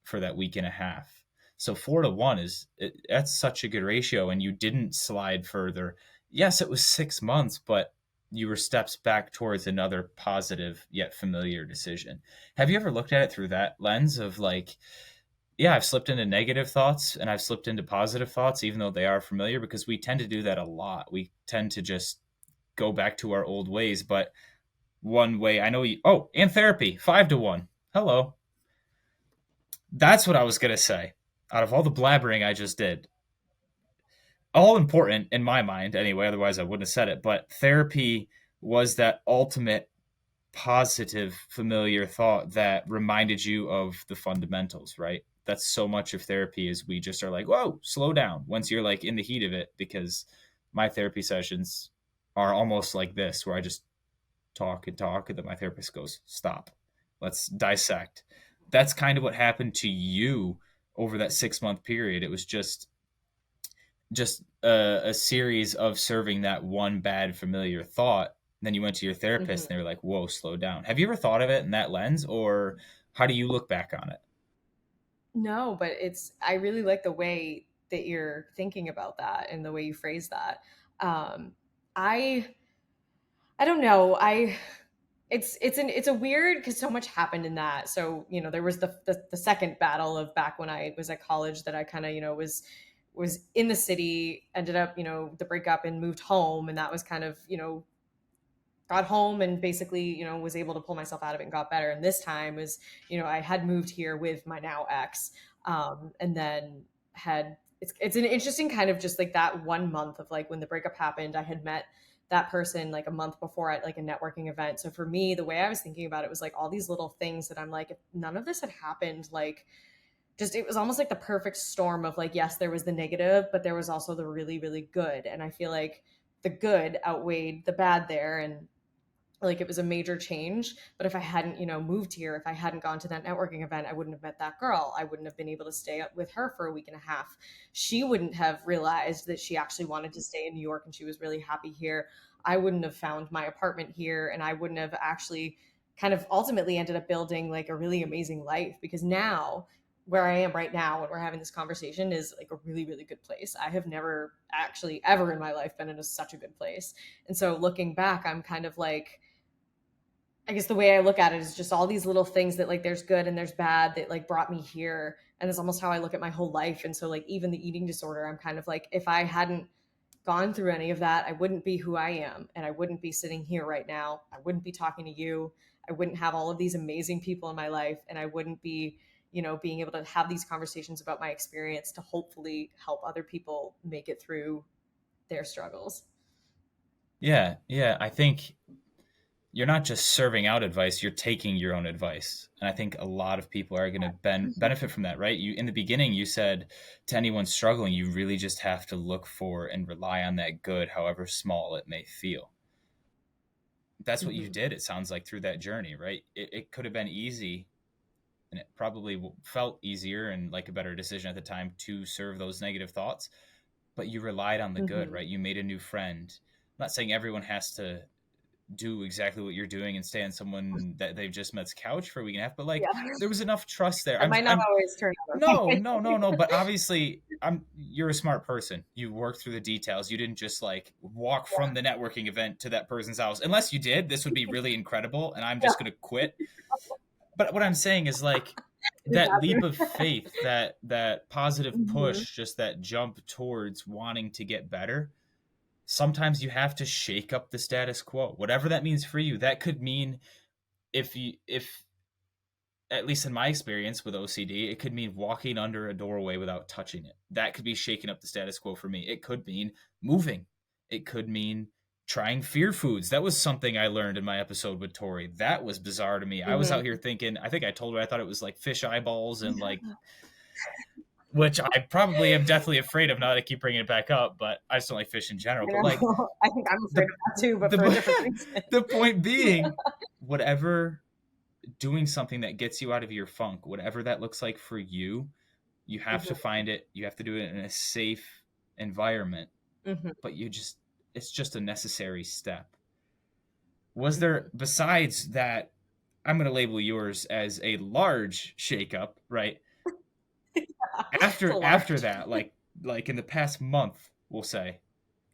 for that week and a half. So 4-1 that's such a good ratio. And you didn't slide further. Yes, it was 6 months, but you were steps back towards another positive yet familiar decision. Have you ever looked at it through that lens of like, yeah, I've slipped into negative thoughts and I've slipped into positive thoughts, even though they are familiar, because we tend to do that a lot. We tend to just go back to our old ways. But one way I know and therapy, 5-1. Hello. That's what I was going to say. Out of all the blabbering I just did, all important in my mind anyway, otherwise I wouldn't have said it. But therapy was that ultimate positive, familiar thought that reminded you of the fundamentals, right? That's so much of therapy is we just are like, whoa, slow down once you're like in the heat of it, because my therapy sessions are almost like this, where I just talk and talk, and then my therapist goes, stop, let's dissect. That's kind of what happened to you over that 6 month period. It was just a series of serving that one bad familiar thought. Then you went to your Hmm. therapist and they were like, whoa, slow down. Have you ever thought of it in that lens, or how do you look back on it? No, but I really like the way that you're thinking about that and the way you phrase that. Um, I, I don't know. It's a weird because so much happened in that. So there was the second battle of back when I was at college that I kind of was in the city, ended up the breakup and moved home, and that was kind of got home and basically was able to pull myself out of it and got better. And this time was I had moved here with my now ex, and then had it's an interesting kind of just like that 1 month of like when the breakup happened. I had met that person like a month before at like a networking event. So for me, the way I was thinking about it was like all these little things that I'm like, if none of this had happened, like just it was almost like the perfect storm of like, yes, there was the negative, but there was also the really really good. And I feel like the good outweighed the bad there, and like it was a major change. But if I hadn't moved here, if I hadn't gone to that networking event, I wouldn't have met that girl. I wouldn't have been able to stay up with her for a week and a half. She wouldn't have realized that she actually wanted to stay in New York and she was really happy here. I wouldn't have found my apartment here, and I wouldn't have actually kind of ultimately ended up building like a really amazing life, because now where I am right now when we're having this conversation is like a really really good place. I have never actually ever in my life been in such a good place. And so looking back, I'm kind of like, I guess the way I look at it is just all these little things that like there's good and there's bad that like brought me here. And it's almost how I look at my whole life. And so like even the eating disorder, I'm kind of like, if I hadn't gone through any of that, I wouldn't be who I am. And I wouldn't be sitting here right now. I wouldn't be talking to you. I wouldn't have all of these amazing people in my life. And I wouldn't be, being able to have these conversations about my experience to hopefully help other people make it through their struggles. Yeah, yeah. I think you're not just serving out advice, you're taking your own advice. And I think a lot of people are going to benefit from that, right? You in the beginning you said to anyone struggling, you really just have to look for and rely on that good, however small it may feel. That's what you Mm-hmm. did, it sounds like, through that journey, right? It could have been easy, and it probably felt easier and like a better decision at the time to serve those negative thoughts, but you relied on the good, Mm-hmm. right? You made a new friend. I'm not saying everyone has to do exactly what you're doing and stay on someone that they've just met's couch for a week and a half, but like Yeah. there was enough trust there. That might not I'm always turn out no, okay. no, no, no. But obviously, you're a smart person. You worked through the details. You didn't just like walk from the networking event to that person's house. Unless you did, this would be really incredible, and I'm Yeah. just gonna quit. But what I'm saying is like It that leap happened. of faith, that positive Mhm. push, just that jump towards wanting to get better. Sometimes you have to shake up the status quo, whatever that means for you. That could mean if at least in my experience with OCD, it could mean walking under a doorway without touching it. That could be shaking up the status quo for me. It could mean moving. It could mean trying fear foods. That was something I learned in my episode with Tori. That was bizarre to me. I was out here Mhm. thinking, I think I told her I thought it was like fish eyeballs and like which I probably am deathly afraid of now that I keep bringing it back up, but I just don't like fish in general. You But like know, I think I'm afraid the of that too, but for a different the reason. the point being, whatever doing something that gets you out of your funk, whatever that looks like for you, you have to Mhm, find it. You have to do it in a safe environment, mhm, but it's just a necessary step. Was there, mhm. besides that, I'm going to label yours as a large shakeup, right? It's a After large. that, like in the past month, we'll say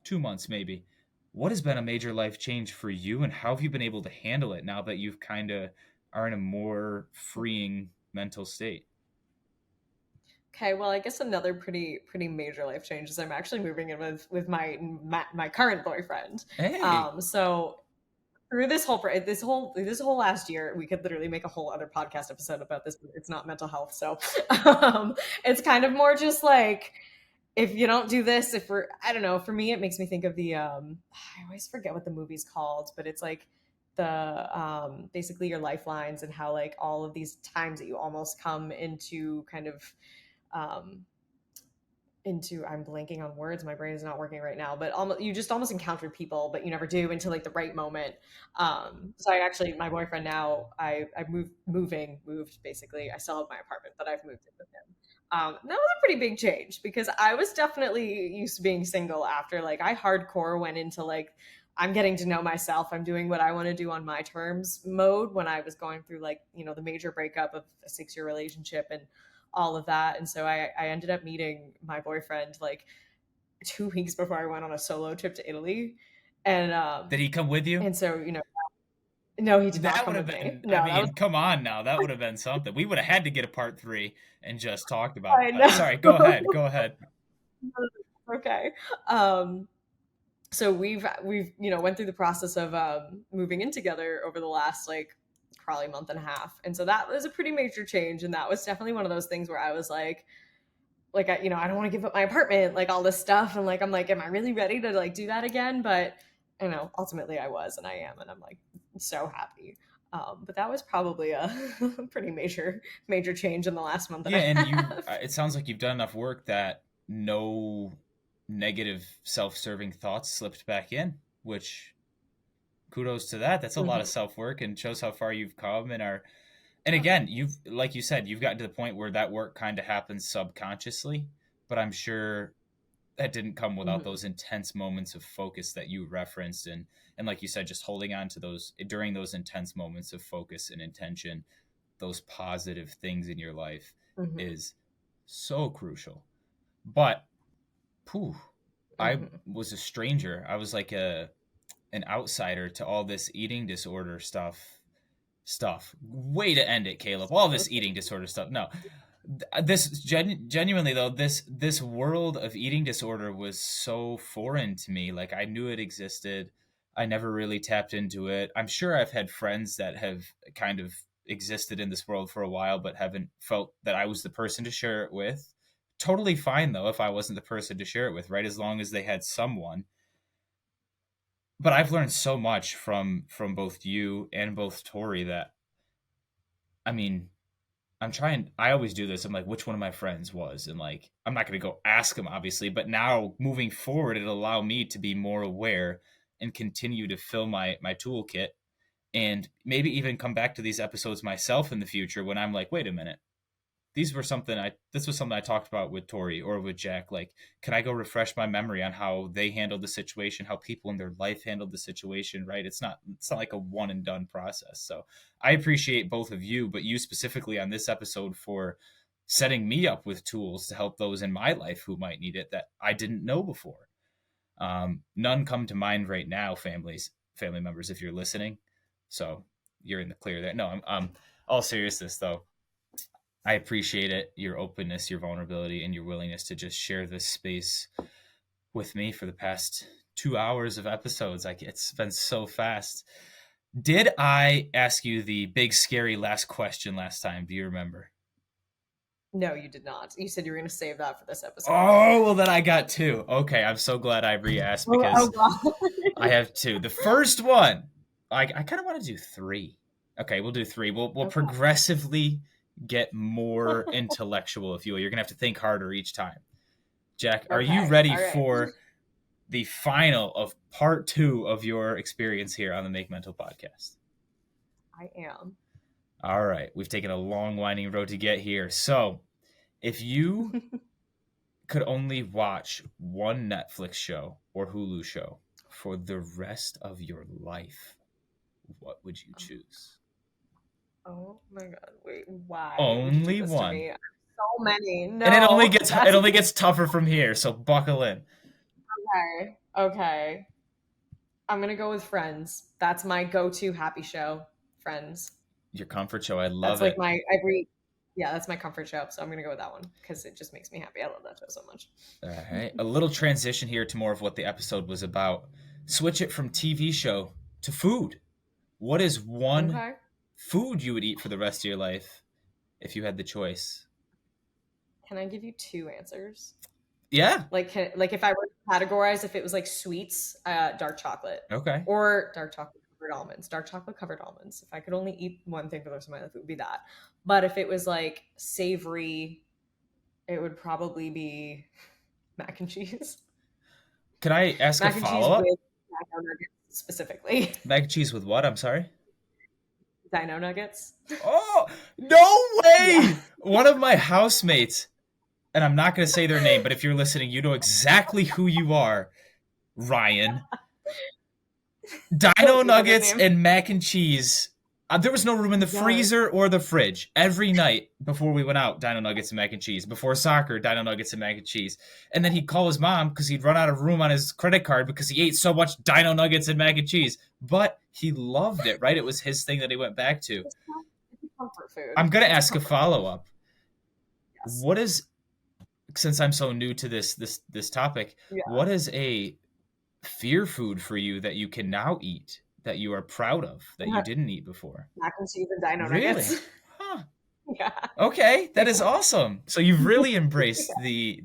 2 months maybe, what has been a major life change for you, and how have you been able to handle it now that you've kind of are in a more freeing mental state? Okay, well, I guess another pretty major life change is I'm actually moving in with my current boyfriend. Hey, So through this whole last year, we could literally make a whole other podcast episode about this. But it's not mental health, so it's kind of more just like if you don't do this, if we're I don't know. For me, it makes me think of the I always forget what the movie's called, but it's like the basically your lifelines and how like all of these times that you almost come into kind of um into I'm blanking on words, my brain is not working right now, but almost you just almost encounter people but you never do until like the right moment. So I actually my boyfriend now I moved basically. I still have my apartment but I've moved in with him. That was a pretty big change because I was definitely used to being single after like I hardcore went into like I'm getting to know myself, I'm doing what I want to do on my terms mode when I was going through like the major breakup of a 6 year relationship and all of that. And so I ended up meeting my boyfriend like 2 weeks before I went on a solo trip to Italy. And did he come with you? so no, he did not That come would have with me. been, I No, that was mean, come on now. That would have been something. We would have had to get a part three and just talked about it. I But sorry, go ahead. know. Go ahead. Okay. So we've went through the process of moving in together over the last like probably month and a half, and so that was a pretty major change, and that was definitely one of those things where I was like I don't want to give up my apartment, like all this stuff, and like I'm like, am I really ready to like do that again? But ultimately I was, and I am, and I'm like so happy. But that was probably a pretty major change in the last month and Yeah, a and you, half. it sounds like you've done enough work that no negative self serving thoughts slipped back in, which kudos to that. That's a lot of Hmm. self work and shows how far you've come and are. And again, you've, like you said, you've gotten to the point where that work kind of happens subconsciously, but I'm sure that didn't come without Hmm. those intense moments of focus that you referenced, and like you said, just holding on to those during those intense moments of focus and intention, those positive things in your life Hmm. is so crucial. But phew, I Hmm. was a stranger. I was like a an outsider to all this eating disorder stuff. Way to end it, Caleb. All So this eating disorder stuff. No, genuinely though, this world of eating disorder was so foreign to me. Like I knew it existed. I never really tapped into it. I'm sure I've had friends that have kind of existed in this world for a while, but haven't felt that I was the person to share it with. Totally fine though if I wasn't the person to share it with, right? As long as they had someone. But I've learned so much from both you and both Tori that, I mean, I always do this. I'm like, which one of my friends was? And like, I'm not going to go ask them, obviously, but now moving forward, it'll allow me to be more aware and continue to fill my toolkit, and maybe even come back to these episodes myself in the future when I'm like, wait a minute, this was something I talked about with Tori or with Jack. Like, can I go refresh my memory on how they handled the situation, how people in their life handled the situation, right? It's not like a one and done process. So I appreciate both of you, but you specifically on this episode for setting me up with tools to help those in my life who might need it that I didn't know before. None come to mind right now, family members, if you're listening. So you're in the clear there. No, I'm all seriousness though. I appreciate it, your openness, your vulnerability, and your willingness to just share this space with me for the past 2 hours of episodes. Like it's been so fast. Did I ask you the big scary last question last time? Do you remember? no, you did not. You said you were going to save that for this episode. Oh, well, then I got two. Okay, I'm so glad I re asked Oh because God. I have two. The first one, I kind of want to do three. Okay, we'll do three. We'll Okay. progressively get more intellectual, if you will. You're going to have to think harder each time. Jac, are you Okay. ready All right. for the final of part 2 of your experience here on the Make Mental podcast? I am. All right. We've taken a long, winding road to get here. So, if you could only watch one Netflix show or Hulu show for the rest of your life, what would you choose? Oh my God. Wait, why would you do Only this to one. me? So many. And No, it that's only gets tougher from here, so buckle in. okay. Okay. I'm gonna go with Friends. That's my go-to happy show. Friends. Your comfort show. I That's love like it. my every yeah, that's my comfort show. So I'm gonna go with that one because it just makes me happy. I love that show so much. All right. A little transition here to more of what the episode was about. Switch it from TV show to food. What is one Okay. food you would eat for the rest of your life if you had the choice? Can I give you two answers? Yeah. Like if I were to categorize if it was like sweets, dark chocolate Okay. or dark chocolate covered almonds. Dark chocolate covered almonds. If I could only eat one thing for the rest of my life, it would be that. But if it was like savory, it would probably be mac and cheese. Can I ask a Mac and cheese follow with up? dino nuggets specifically. Mac and cheese with what? I'm sorry. Dino nuggets. Oh, no Yeah. way! One of my housemates, and I'm not going to say their name, but if you're listening, you know exactly who you are, Ryan. Don't Dino say that nuggets name. and mac and cheese. There was no room in the Yes. freezer or the fridge. Every night before we went out, Dino nuggets and mac and cheese. Before soccer, Dino nuggets and mac and cheese. And then he'd call his mom because he'd run out of room on his credit card because he ate so much Dino nuggets and mac and cheese. But he loved it, right? It was his thing that he went back to. It's a comfort food. I'm going to It's ask a comfort food. follow up. Yes. What is, since I'm so new to this topic, Yeah. what is a fear food for you that you can now eat that you are proud of that you didn't eat before? Mac and cheese and dino Really? nuggets. Huh. Yeah. Okay, that is Yeah. awesome. So you've really embraced the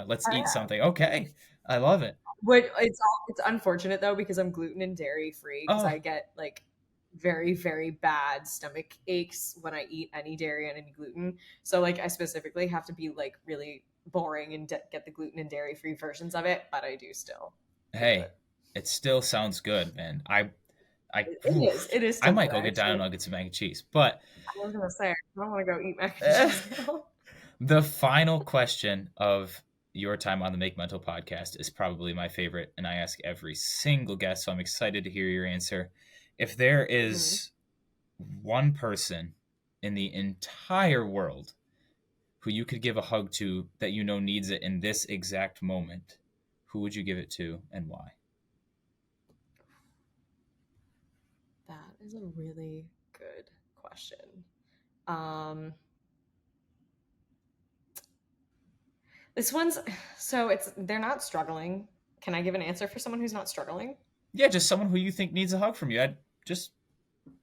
let's eat Yeah. something. Okay, I love it. But it's unfortunate though because I'm gluten and dairy free because I Oh, get like very very bad stomach aches when I eat any dairy and any gluten. So like I specifically have to be like really boring and get the gluten and dairy free versions of it, but I do still do hey, it. it still sounds good, man. I, It is. oof, It is I still might good. go I get Dino actually Nuggets and mac and cheese. But I was gonna say I don't want to go eat mac and eh, cheese now. the final question of your time on the Make Mental podcast is probably my favorite, and I ask every single guest, so I'm excited to hear your answer. If there Mhm. is one person in the entire world who you could give a hug to that you know needs it in this exact moment, who would you give it to and why? That is a really good question. Um, this one's so it's they're not struggling. Can I give an answer for someone who's not struggling? Yeah, just someone who you think needs a hug from you. I just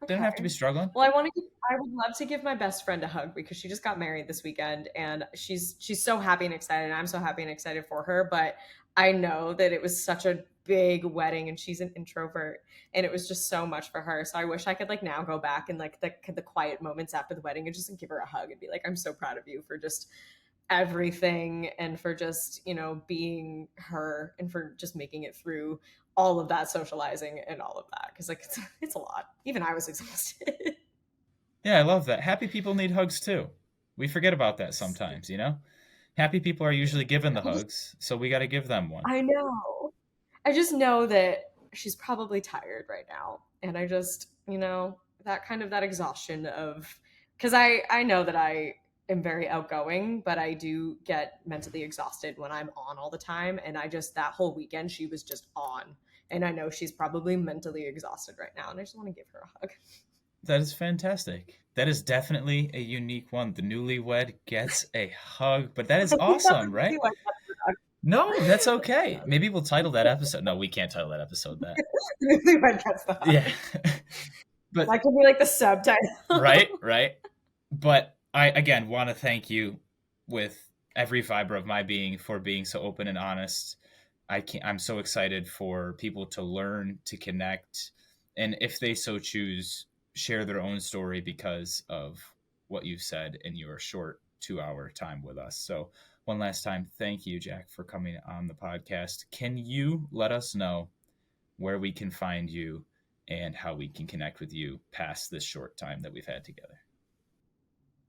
They don't have to be Okay. struggling. Well, I would love to give my best friend a hug because she just got married this weekend and she's so happy and excited. And I'm so happy and excited for her, but I know that it was such a big wedding and she's an introvert and it was just so much for her. So I wish I could like now go back and like the quiet moments after the wedding and just like, give her a hug and be like, I'm so proud of you for just everything and for just, being her and for just making it through all of that socializing and all of that because like it's a lot. Even I was exhausted. Yeah, I love that. Happy people need hugs too. We forget about that sometimes, you know? Happy people are usually given the hugs, so we got to give them one. I know. I just know that she's probably tired right now. And I just, that kind of that exhaustion of because I know that I am very outgoing, but I do get mentally exhausted when I'm on all the time. And I just that whole weekend she was just on. And I know she's probably mentally exhausted right now. And I just want to give her a hug. That is fantastic. That is definitely a unique one. The newlywed gets a hug, but that is awesome, right? No, that's okay. Maybe we'll title that episode. No, we can't title that episode that. Newlywed gets the hug. Yeah. But That could be like the subtitle. right. But I again want to thank you with every fiber of my being for being so open and honest. I'm so excited for people to learn, to connect, and if they so choose, share their own story because of what you've said in your short 2 hour time with us. So, one last time, thank you, Jac, for coming on the podcast. Can you let us know where we can find you and how we can connect with you past this short time that we've had together?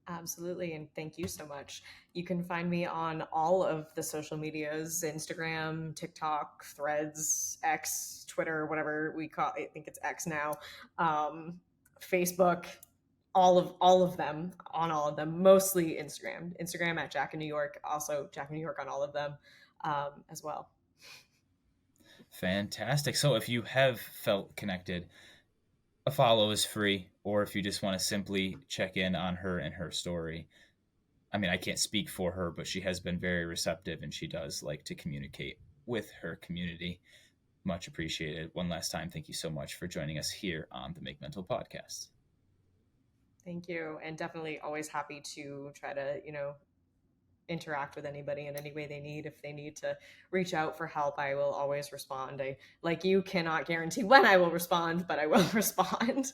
Absolutely. And thank you so much. You can find me on all of the social medias: Instagram, TikTok, Threads, X, Twitter, whatever we call it. I think it's X now. Facebook, all of them, on all of them, mostly Instagram at Jac in New York, also Jac in New York on all of them as well. Fantastic. So, if you have felt connected, a follow is free, or if you just want to simply check in on her and her story. I mean, I can't speak for her, but she has been very receptive and she does like to communicate with her community. Much appreciated. One last time, thank you so much for joining us here on the Make Mental podcast. Thank you. And definitely always happy to try to, interact with anybody in any way they need. If they need to reach out for help, I will always respond. I, like you, cannot guarantee when I will respond, but I will respond.